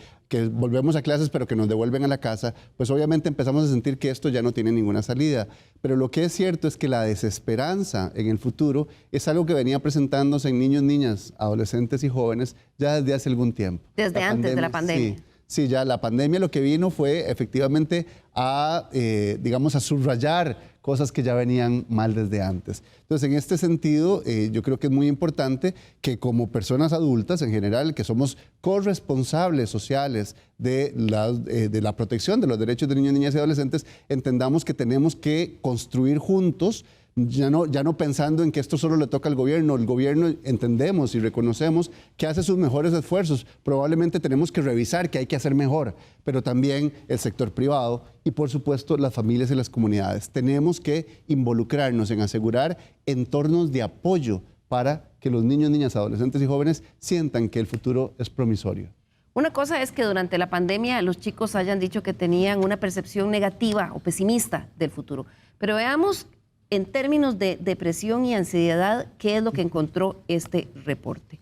volvemos a clases pero que nos devuelven a la casa, pues obviamente empezamos a sentir que esto ya no tiene ninguna salida. Pero lo que es cierto es que la desesperanza en el futuro es algo que venía presentándose en niños, niñas, adolescentes y jóvenes ya desde hace algún tiempo. Desde antes de la pandemia. Sí. Sí, ya la pandemia lo que vino fue efectivamente a, digamos, a subrayar cosas que ya venían mal desde antes. Entonces, en este sentido, yo creo que es muy importante que como personas adultas en general, que somos corresponsables sociales de la protección de los derechos de niños, niñas y adolescentes, entendamos que tenemos que construir juntos, ya no pensando en que esto solo le toca al gobierno. El gobierno entendemos y reconocemos que hace sus mejores esfuerzos. Probablemente tenemos que revisar qué hay que hacer mejor, pero también el sector privado y por supuesto las familias y las comunidades. Tenemos que involucrarnos en asegurar entornos de apoyo para que los niños, niñas, adolescentes y jóvenes sientan que el futuro es promisorio. Una cosa es que durante la pandemia los chicos hayan dicho que tenían una percepción negativa o pesimista del futuro, pero veamos en términos de depresión y ansiedad, ¿qué es lo que encontró este reporte?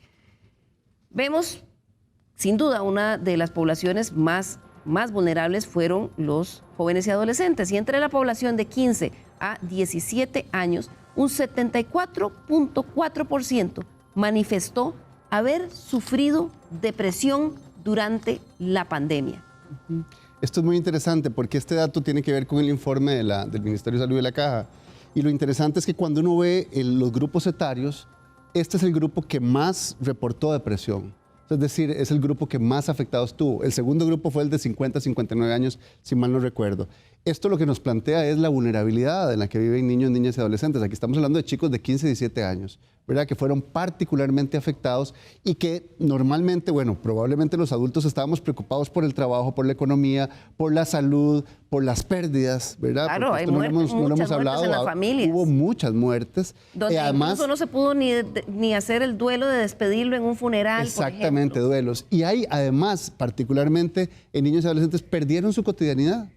Vemos, sin duda, una de las poblaciones más vulnerables fueron los jóvenes y adolescentes. Y entre la población de 15 a 17 años, un 74.4% manifestó haber sufrido depresión durante la pandemia. Esto es muy interesante porque este dato tiene que ver con el informe del Ministerio de Salud de la Caja. Y lo interesante es que cuando uno ve los grupos etarios, este es el grupo que más reportó depresión. Es decir, es el grupo que más afectados tuvo. El segundo grupo fue el de 50 a 59 años, si mal no recuerdo. Esto lo que nos plantea es la vulnerabilidad en la que viven niños, niñas y adolescentes. Aquí estamos hablando de chicos de 15 y 17 años, ¿verdad? Que fueron particularmente afectados y que normalmente, bueno, probablemente los adultos estábamos preocupados por el trabajo, por la economía, por la salud, por las pérdidas, ¿verdad? Claro, hay muchas muertes en la familia. Hubo muchas muertes. Donde además, incluso no se pudo ni hacer el duelo de despedirlo en un funeral, exactamente, por ejemplo. duelos. Y hay además, particularmente en niños y adolescentes, perdieron su cotidianidad.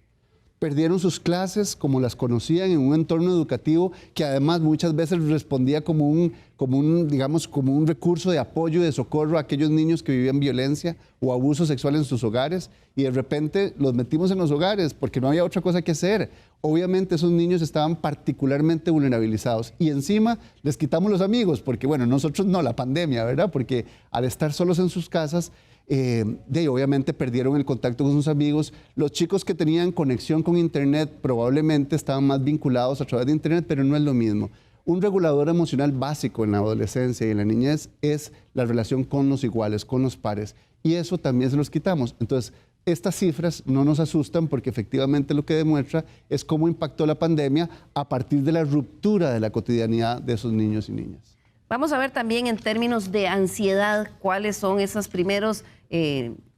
perdieron sus clases como las conocían en un entorno educativo que además muchas veces respondía como un recurso de apoyo y de socorro a aquellos niños que vivían violencia o abuso sexual en sus hogares, y de repente los metimos en los hogares porque no había otra cosa que hacer. Obviamente esos niños estaban particularmente vulnerabilizados y encima les quitamos los amigos, porque bueno, nosotros no, la pandemia, ¿verdad? Porque al estar solos en sus casas, obviamente perdieron el contacto con sus amigos. Los chicos que tenían conexión con Internet probablemente estaban más vinculados a través de Internet, pero no es lo mismo. Un regulador emocional básico en la adolescencia y en la niñez es la relación con los iguales, con los pares, y eso también se los quitamos. Entonces, estas cifras no nos asustan porque efectivamente lo que demuestra es cómo impactó la pandemia a partir de la ruptura de la cotidianidad de esos niños y niñas. Vamos a ver también en términos de ansiedad cuáles son esos primeros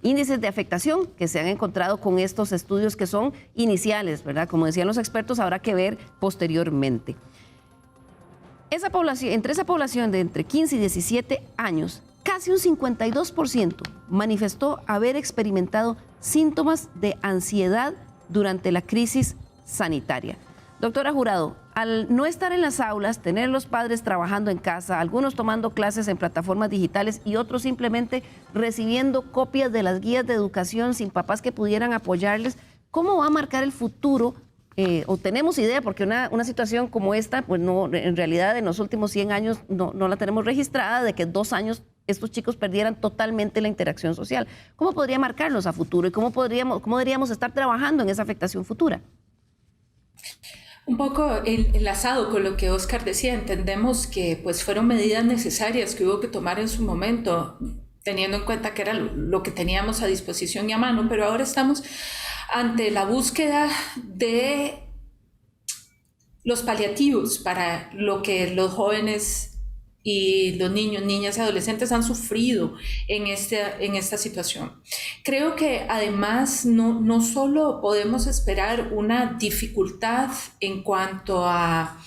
índices de afectación que se han encontrado con estos estudios que son iniciales, ¿verdad? Como decían los expertos, habrá que ver posteriormente. Entre esa población de entre 15 y 17 años, casi un 52% manifestó haber experimentado síntomas de ansiedad durante la crisis sanitaria. Doctora Jurado, al no estar en las aulas, tener los padres trabajando en casa, algunos tomando clases en plataformas digitales y otros simplemente recibiendo copias de las guías de educación sin papás que pudieran apoyarles, ¿cómo va a marcar el futuro? O tenemos idea, porque una situación como esta, pues no, en realidad en los últimos 100 años no la tenemos registrada, de que en 2 años estos chicos perdieran totalmente la interacción social. ¿Cómo podría marcarlos a futuro y cómo deberíamos estar trabajando en esa afectación futura? Un poco enlazado con lo que Oscar decía, entendemos que pues fueron medidas necesarias que hubo que tomar en su momento, teniendo en cuenta que era lo que teníamos a disposición y a mano, pero ahora estamos ante la búsqueda de los paliativos para lo que los jóvenes y los niños, niñas y adolescentes han sufrido en esta situación. Creo que además no solo podemos esperar una dificultad en cuanto a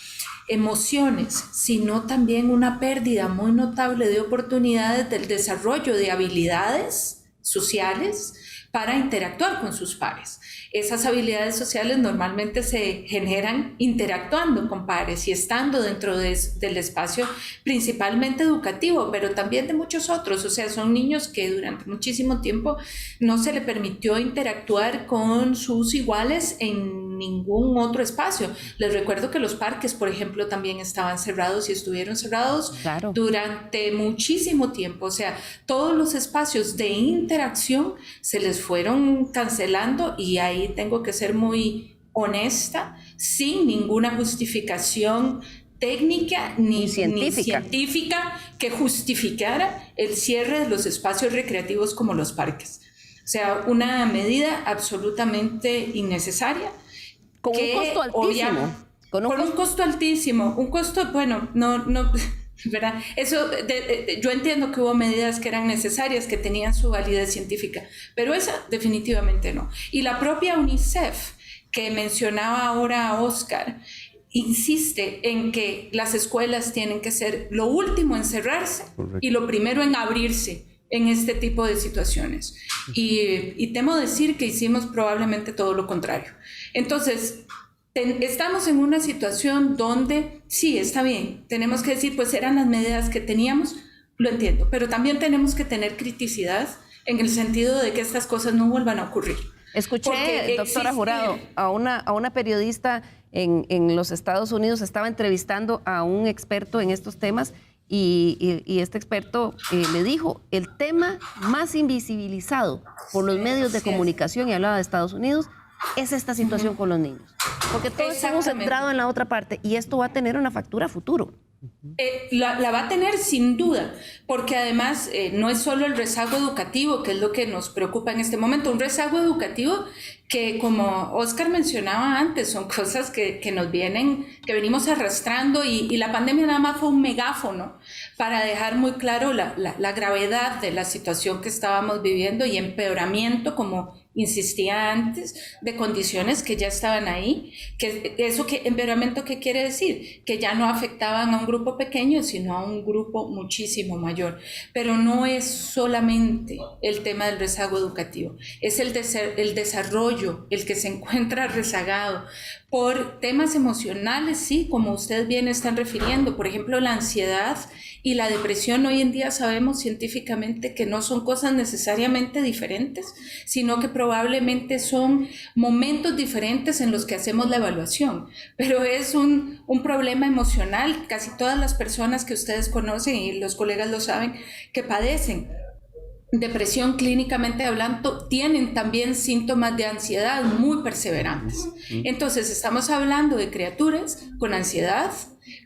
emociones, sino también una pérdida muy notable de oportunidades del desarrollo de habilidades sociales para interactuar con sus pares. Esas habilidades sociales normalmente se generan interactuando con pares y estando dentro del espacio principalmente educativo, pero también de muchos otros. O sea, son niños que durante muchísimo tiempo no se le permitió interactuar con sus iguales en ningún otro espacio. Les recuerdo que los parques, por ejemplo, también estaban cerrados y estuvieron cerrados durante muchísimo tiempo. O sea, todos los espacios de interacción se les fueron cancelando, y ahí tengo que ser muy honesta, sin ninguna justificación técnica ni científica que justificara el cierre de los espacios recreativos como los parques. O sea, una medida absolutamente innecesaria. Con un costo altísimo. Con un costo altísimo. Un costo, bueno, no ¿verdad? Eso, yo entiendo que hubo medidas que eran necesarias, que tenían su validez científica, pero esa definitivamente no. Y la propia UNICEF, que mencionaba ahora Oscar, insiste en que las escuelas tienen que ser lo último en cerrarse. Correcto. Y lo primero en abrirse en este tipo de situaciones. Y temo decir que hicimos probablemente todo lo contrario. Entonces, estamos en una situación donde, sí, está bien, tenemos que decir, pues eran las medidas que teníamos, lo entiendo, pero también tenemos que tener criticidad en el sentido de que estas cosas no vuelvan a ocurrir. Escuché, doctora Jurado, a una periodista en los Estados Unidos, estaba entrevistando a un experto en estos temas, y este experto le dijo, el tema más invisibilizado por los medios de comunicación, y hablaba de Estados Unidos, es esta situación con los niños. Porque todos estamos centrados en la otra parte, y esto va a tener una factura a futuro. La va a tener sin duda, porque además no es solo el rezago educativo, que es lo que nos preocupa en este momento, un rezago educativo que, como Oscar mencionaba antes, son cosas que venimos arrastrando, y la pandemia nada más fue un megáfono para dejar muy claro la gravedad de la situación que estábamos viviendo y empeoramiento, como insistía antes, de condiciones que ya estaban ahí, que eso que empeoramiento, ¿qué quiere decir? Que ya no afectaban a un grupo pequeño, sino a un grupo muchísimo mayor. Pero no es solamente el tema del rezago educativo, es el desarrollo el que se encuentra rezagado por temas emocionales, sí, como ustedes bien están refiriendo, por ejemplo, la ansiedad y la depresión. Hoy en día sabemos científicamente que no son cosas necesariamente diferentes, sino que probablemente son momentos diferentes en los que hacemos la evaluación, pero es un problema emocional. Casi todas las personas que ustedes conocen y los colegas lo saben, que padecen depresión clínicamente hablando, tienen también síntomas de ansiedad muy perseverantes. Entonces estamos hablando de criaturas con ansiedad,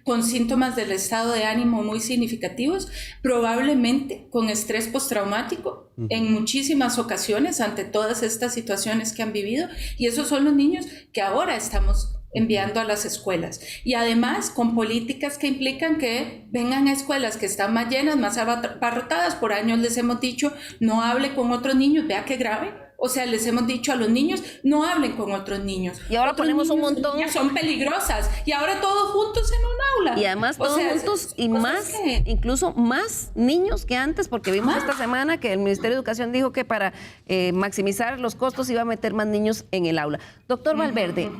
con síntomas del estado de ánimo muy significativos, probablemente con estrés postraumático en muchísimas ocasiones ante todas estas situaciones que han vivido, y esos son los niños que ahora estamos enviando a las escuelas, y además con políticas que implican que vengan a escuelas que están más llenas, más abarrotadas. Por años les hemos dicho, no hable con otros niños, vea qué grave. O sea, les hemos dicho a los niños, no hablen con otros niños. Y ahora otros ponemos un niños, montón. niñas son peligrosas. Y ahora todos juntos en un aula. Y además todos juntos y más, incluso más niños que antes, porque vimos esta semana que el Ministerio de Educación dijo que para maximizar los costos iba a meter más niños en el aula. Doctor Valverde,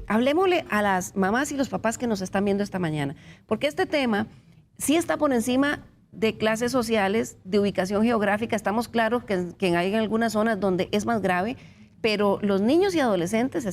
hablemosle a las mamás y los papás que nos están viendo esta mañana, porque este tema sí está por encima de clases sociales, de ubicación geográfica. Estamos claros que hay algunas zonas donde es más grave, pero los niños y adolescentes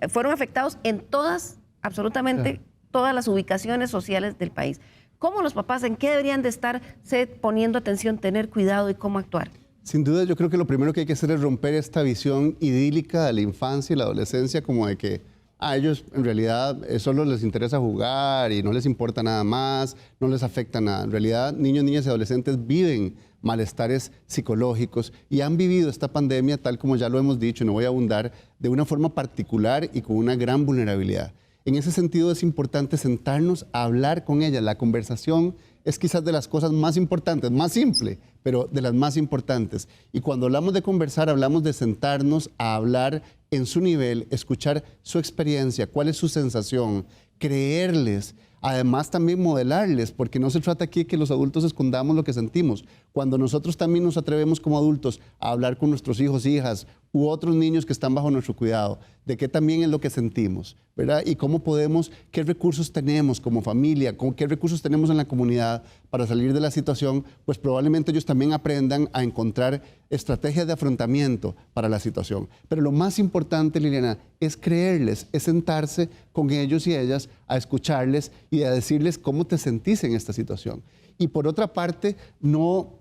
fueron afectados en todas, absolutamente todas las ubicaciones sociales del país. ¿Cómo los papás, en qué deberían de estarse poniendo atención, tener cuidado y cómo actuar? Sin duda, yo creo que lo primero que hay que hacer es romper esta visión idílica de la infancia y la adolescencia, como de que a ellos en realidad solo les interesa jugar y no les importa nada más, no les afecta nada. En realidad, niños, niñas y adolescentes viven malestares psicológicos y han vivido esta pandemia, tal como ya lo hemos dicho, y no voy a abundar, de una forma particular y con una gran vulnerabilidad. En ese sentido es importante sentarnos a hablar con ellas. La conversación es quizás de las cosas más importantes, más simple, pero de las más importantes. Y cuando hablamos de conversar, hablamos de sentarnos a hablar en su nivel, escuchar su experiencia, cuál es su sensación, creerles, además también modelarles, porque no se trata aquí de que los adultos escondamos lo que sentimos. Cuando nosotros también nos atrevemos como adultos a hablar con nuestros hijos, hijas u otros niños que están bajo nuestro cuidado, de qué también es lo que sentimos, ¿verdad? Y cómo podemos, qué recursos tenemos como familia, qué recursos tenemos en la comunidad para salir de la situación, pues probablemente ellos también aprendan a encontrar estrategias de afrontamiento para la situación. Pero lo más importante, Liliana, es creerles, es sentarse con ellos y ellas a escucharles y a decirles cómo te sentís en esta situación. Y por otra parte, no,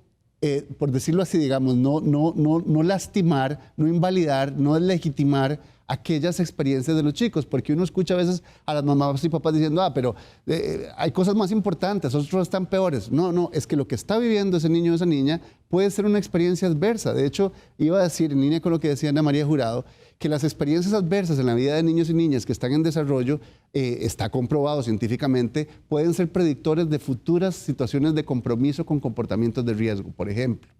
por decirlo así, digamos, no lastimar, no invalidar, no deslegitimar aquellas experiencias de los chicos, porque uno escucha a veces a las mamás y papás diciendo, pero hay cosas más importantes, otros están peores. No, es que lo que está viviendo ese niño o esa niña puede ser una experiencia adversa. De hecho, iba a decir, en línea con lo que decía Ana María Jurado, que las experiencias adversas en la vida de niños y niñas que están en desarrollo, está comprobado científicamente, pueden ser predictores de futuras situaciones de compromiso con comportamientos de riesgo, por ejemplo.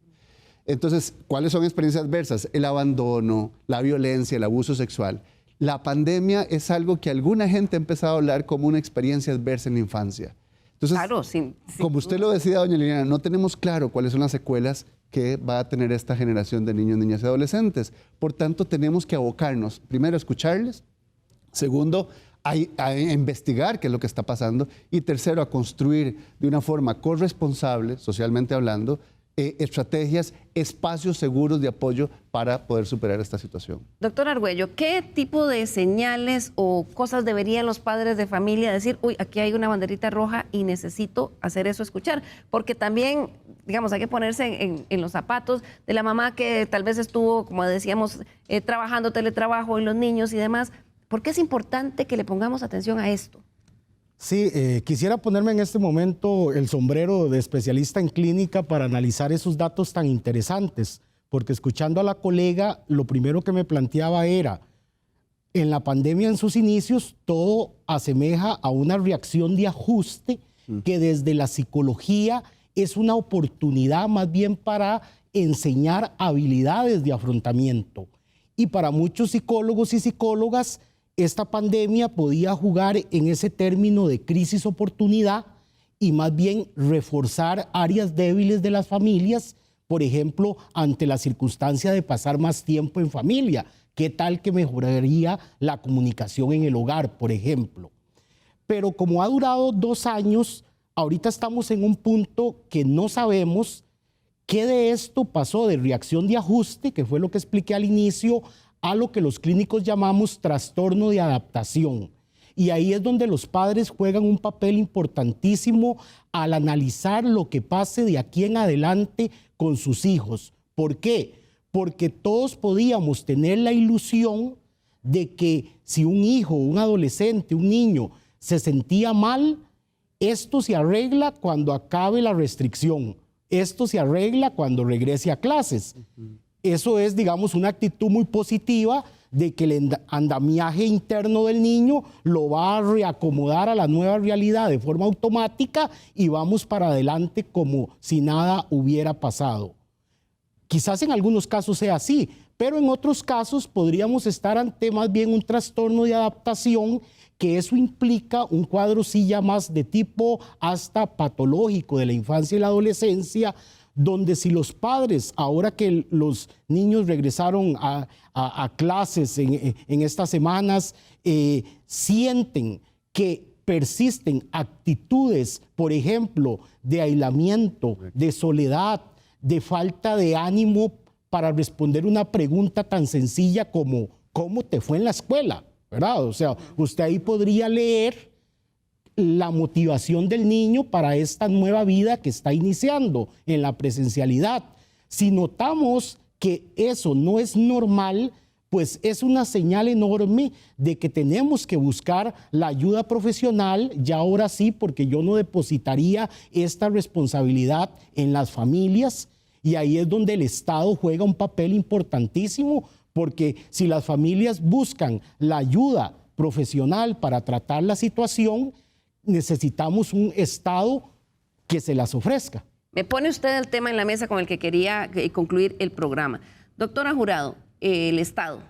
Entonces, ¿cuáles son experiencias adversas? El abandono, la violencia, el abuso sexual. La pandemia es algo que alguna gente ha empezado a hablar como una experiencia adversa en la infancia. Entonces, claro, como usted lo decía, doña Liliana, no tenemos claro cuáles son las secuelas que va a tener esta generación de niños, niñas y adolescentes. Por tanto, tenemos que abocarnos, primero, a escucharles, segundo, a investigar qué es lo que está pasando, y tercero, a construir de una forma corresponsable, socialmente hablando, estrategias, espacios seguros de apoyo para poder superar esta situación. Doctor Argüello, ¿qué tipo de señales o cosas deberían los padres de familia decir, uy, aquí hay una banderita roja y necesito hacer eso, escuchar? Porque también, digamos, hay que ponerse en los zapatos de la mamá que tal vez estuvo, como decíamos, trabajando teletrabajo y los niños y demás. ¿Por qué es importante que le pongamos atención a esto? Sí, quisiera ponerme en este momento el sombrero de especialista en clínica para analizar esos datos tan interesantes, porque escuchando a la colega, lo primero que me planteaba era, en la pandemia en sus inicios, todo asemeja a una reacción de ajuste que desde la psicología es una oportunidad más bien para enseñar habilidades de afrontamiento. Y para muchos psicólogos y psicólogas, esta pandemia podía jugar en ese término de crisis-oportunidad y más bien reforzar áreas débiles de las familias, por ejemplo, ante la circunstancia de pasar más tiempo en familia. ¿Qué tal que mejoraría la comunicación en el hogar, por ejemplo? Pero como ha durado 2 años, ahorita estamos en un punto que no sabemos qué de esto pasó de reacción de ajuste, que fue lo que expliqué al inicio, a lo que los clínicos llamamos trastorno de adaptación. Y ahí es donde los padres juegan un papel importantísimo al analizar lo que pase de aquí en adelante con sus hijos. ¿Por qué? Porque todos podíamos tener la ilusión de que si un hijo, un adolescente, un niño se sentía mal, esto se arregla cuando acabe la restricción. Esto se arregla cuando regrese a clases. Eso es, digamos, una actitud muy positiva de que el andamiaje interno del niño lo va a reacomodar a la nueva realidad de forma automática y vamos para adelante como si nada hubiera pasado. Quizás en algunos casos sea así, pero en otros casos podríamos estar ante más bien un trastorno de adaptación, que eso implica un cuadro sí ya más de tipo hasta patológico de la infancia y la adolescencia, donde si los padres, ahora que los niños regresaron a clases en estas semanas, sienten que persisten actitudes, por ejemplo, de aislamiento, de soledad, de falta de ánimo para responder una pregunta tan sencilla como ¿cómo te fue en la escuela? ¿Verdad? O sea, usted ahí podría leer la motivación del niño para esta nueva vida que está iniciando en la presencialidad. Si notamos que eso no es normal, pues es una señal enorme de que tenemos que buscar la ayuda profesional, ya ahora sí, porque yo no depositaría esta responsabilidad en las familias, y ahí es donde el Estado juega un papel importantísimo, porque si las familias buscan la ayuda profesional para tratar la situación, necesitamos un Estado que se las ofrezca. Me pone usted el tema en la mesa con el que quería concluir el programa. Doctora Jurado, el Estado,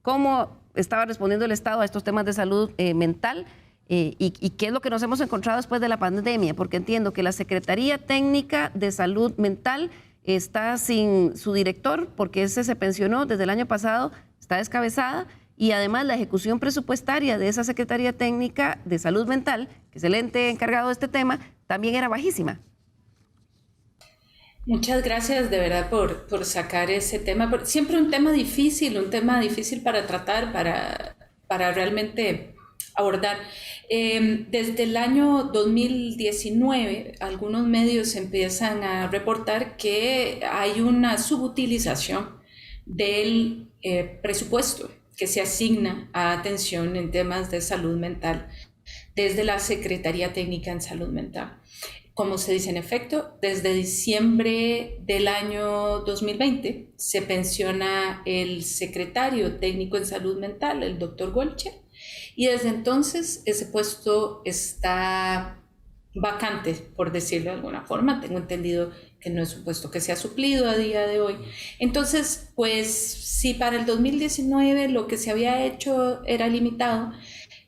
¿cómo estaba respondiendo el Estado a estos temas de salud mental? ¿Y qué es lo que nos hemos encontrado después de la pandemia? Porque entiendo que la Secretaría Técnica de Salud Mental está sin su director, porque ese se pensionó desde el año pasado, está descabezada, y además la ejecución presupuestaria de esa Secretaría Técnica de Salud Mental, que es el ente encargado de este tema, también era bajísima. Muchas gracias de verdad por sacar ese tema. Siempre un tema difícil para tratar, para realmente abordar. Desde el año 2019, algunos medios empiezan a reportar que hay una subutilización del presupuesto que se asigna a atención en temas de salud mental desde la Secretaría Técnica en Salud Mental. Como se dice en efecto, desde diciembre del año 2020 se pensiona el secretario técnico en salud mental, el doctor Golche, y desde entonces ese puesto está vacante, por decirlo de alguna forma. Tengo entendido que no es un puesto que se ha suplido a día de hoy. Entonces, pues si para el 2019 lo que se había hecho era limitado,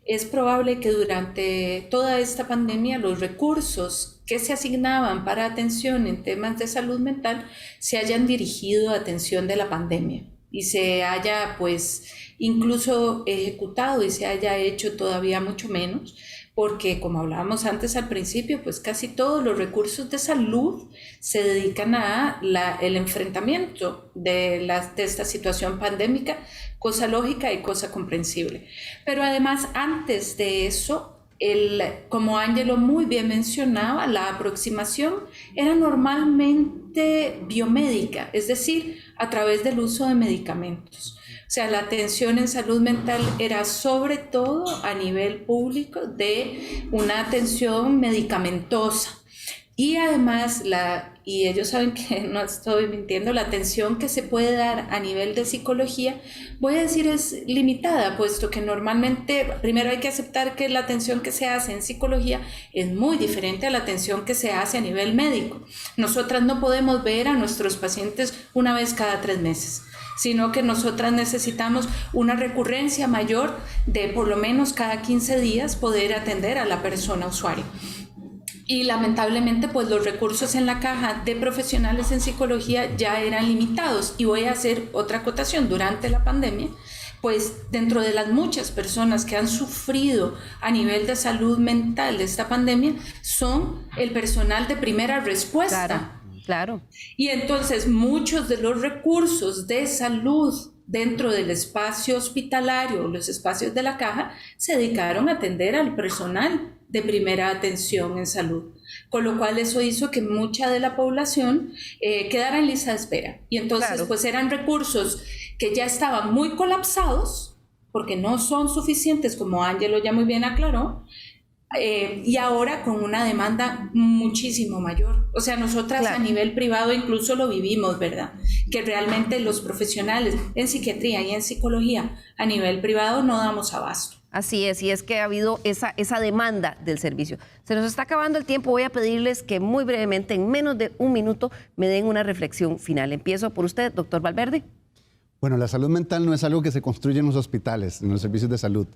es probable que durante toda esta pandemia los recursos que se asignaban para atención en temas de salud mental se hayan dirigido a atención de la pandemia y se haya pues incluso ejecutado y se haya hecho todavía mucho menos, porque como hablábamos antes al principio, pues casi todos los recursos de salud se dedican a el enfrentamiento de esta situación pandémica, cosa lógica y cosa comprensible. Pero además, antes de eso, como Ángelo muy bien mencionaba, la aproximación era normalmente biomédica, es decir, a través del uso de medicamentos. O sea, la atención en salud mental era sobre todo a nivel público de una atención medicamentosa. Y además la y ellos saben que no estoy mintiendo, la atención que se puede dar a nivel de psicología, voy a decir es limitada, puesto que normalmente primero hay que aceptar que la atención que se hace en psicología es muy diferente a la atención que se hace a nivel médico. Nosotras no podemos ver a nuestros pacientes una vez cada 3 meses, sino que nosotras necesitamos una recurrencia mayor de por lo menos cada 15 días poder atender a la persona usuaria. Y lamentablemente pues los recursos en la caja de profesionales en psicología ya eran limitados. Y voy a hacer otra acotación: durante la pandemia, pues dentro de las muchas personas que han sufrido a nivel de salud mental de esta pandemia, son el personal de primera respuesta. Claro. Y entonces muchos de los recursos de salud dentro del espacio hospitalario, los espacios de la caja, se dedicaron a atender al personal de primera atención en salud, con lo cual eso hizo que mucha de la población quedara en lista de espera. Y entonces Claro. pues eran recursos que ya estaban muy colapsados, porque no son suficientes, como Ángelo ya muy bien aclaró, y ahora con una demanda muchísimo mayor. O sea, nosotras Claro. a nivel privado incluso lo vivimos, ¿verdad? Que realmente los profesionales en psiquiatría y en psicología a nivel privado no damos abasto. Así es, y es que ha habido esa demanda del servicio. Se nos está acabando el tiempo, voy a pedirles que muy brevemente, en menos de 1 minuto, me den una reflexión final. Empiezo por usted, doctor Valverde. Bueno, la salud mental no es algo que se construye en los hospitales, en los servicios de salud.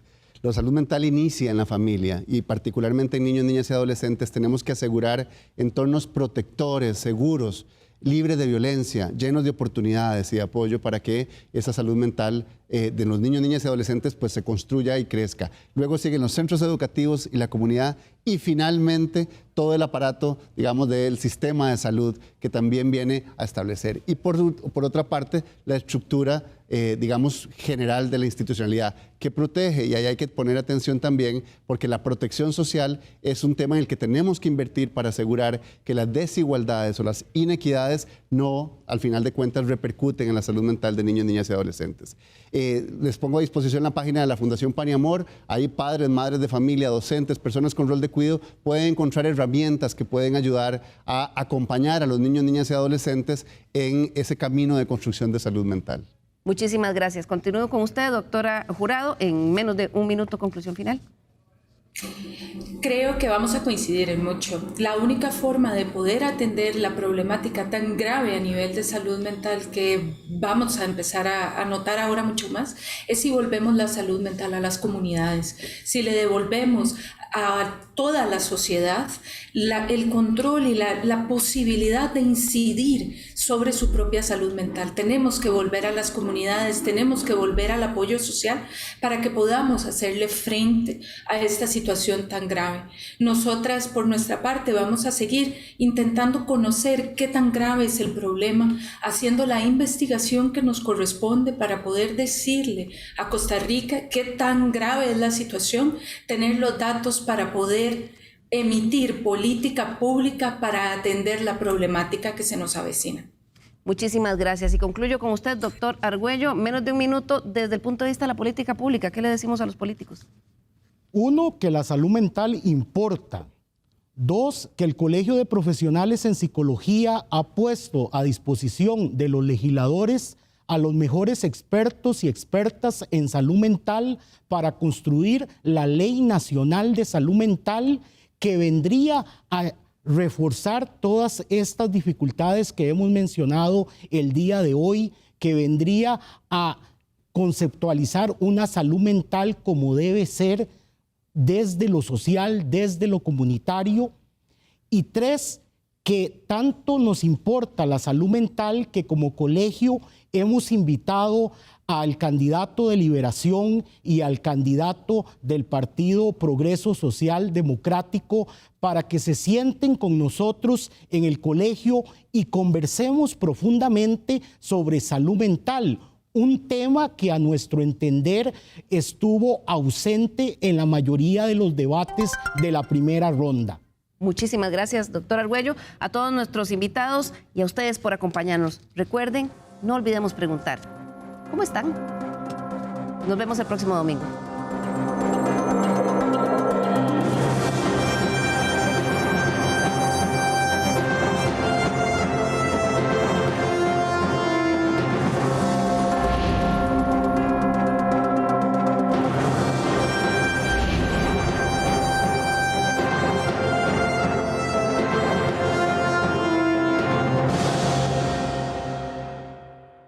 La salud mental inicia en la familia y particularmente en niños, niñas y adolescentes tenemos que asegurar entornos protectores, seguros, libres de violencia, llenos de oportunidades y de apoyo para que esa salud mental de los niños, niñas y adolescentes pues se construya y crezca. Luego siguen los centros educativos y la comunidad y finalmente todo el aparato, digamos, del sistema de salud que también viene a establecer. Y por otra parte, la estructura, digamos, general de la institucionalidad que protege, y ahí hay que poner atención también porque la protección social es un tema en el que tenemos que invertir para asegurar que las desigualdades o las inequidades no, al final de cuentas, repercuten en la salud mental de niños, niñas y adolescentes. Les pongo a disposición la página de la Fundación Pan y Amor. Ahí padres, madres de familia, docentes, personas con rol de cuidado pueden encontrar herramientas que pueden ayudar a acompañar a los niños, niñas y adolescentes en ese camino de construcción de salud mental. Muchísimas gracias. Continúo con usted, doctora Jurado, en menos de 1 minuto, conclusión final. Creo que vamos a coincidir en mucho. La única forma de poder atender la problemática tan grave a nivel de salud mental que vamos a empezar a notar ahora mucho más es si volvemos la salud mental a las comunidades, si le devolvemos a toda la sociedad el control y la posibilidad de incidir sobre su propia salud mental. Tenemos que volver a las comunidades, tenemos que volver al apoyo social para que podamos hacerle frente a esta situación tan grave. Nosotras, por nuestra parte, vamos a seguir intentando conocer qué tan grave es el problema, haciendo la investigación que nos corresponde para poder decirle a Costa Rica qué tan grave es la situación, tener los datos para poder emitir política pública para atender la problemática que se nos avecina. Muchísimas gracias. Y concluyo con usted, doctor Argüello, menos de 1 minuto, desde el punto de vista de la política pública. ¿Qué le decimos a los políticos? 1, que la salud mental importa. 2, que el Colegio de Profesionales en Psicología ha puesto a disposición de los legisladores a los mejores expertos y expertas en salud mental para construir la Ley Nacional de Salud Mental que vendría a reforzar todas estas dificultades que hemos mencionado el día de hoy, que vendría a conceptualizar una salud mental como debe ser desde lo social, desde lo comunitario. Y 3, que tanto nos importa la salud mental que como colegio hemos invitado al candidato de Liberación y al candidato del Partido Progreso Social Democrático para que se sienten con nosotros en el colegio y conversemos profundamente sobre salud mental, un tema que a nuestro entender estuvo ausente en la mayoría de los debates de la primera ronda. Muchísimas gracias, doctor Argüello, a todos nuestros invitados y a ustedes por acompañarnos. Recuerden, no olvidemos preguntar, ¿cómo están? Nos vemos el próximo domingo.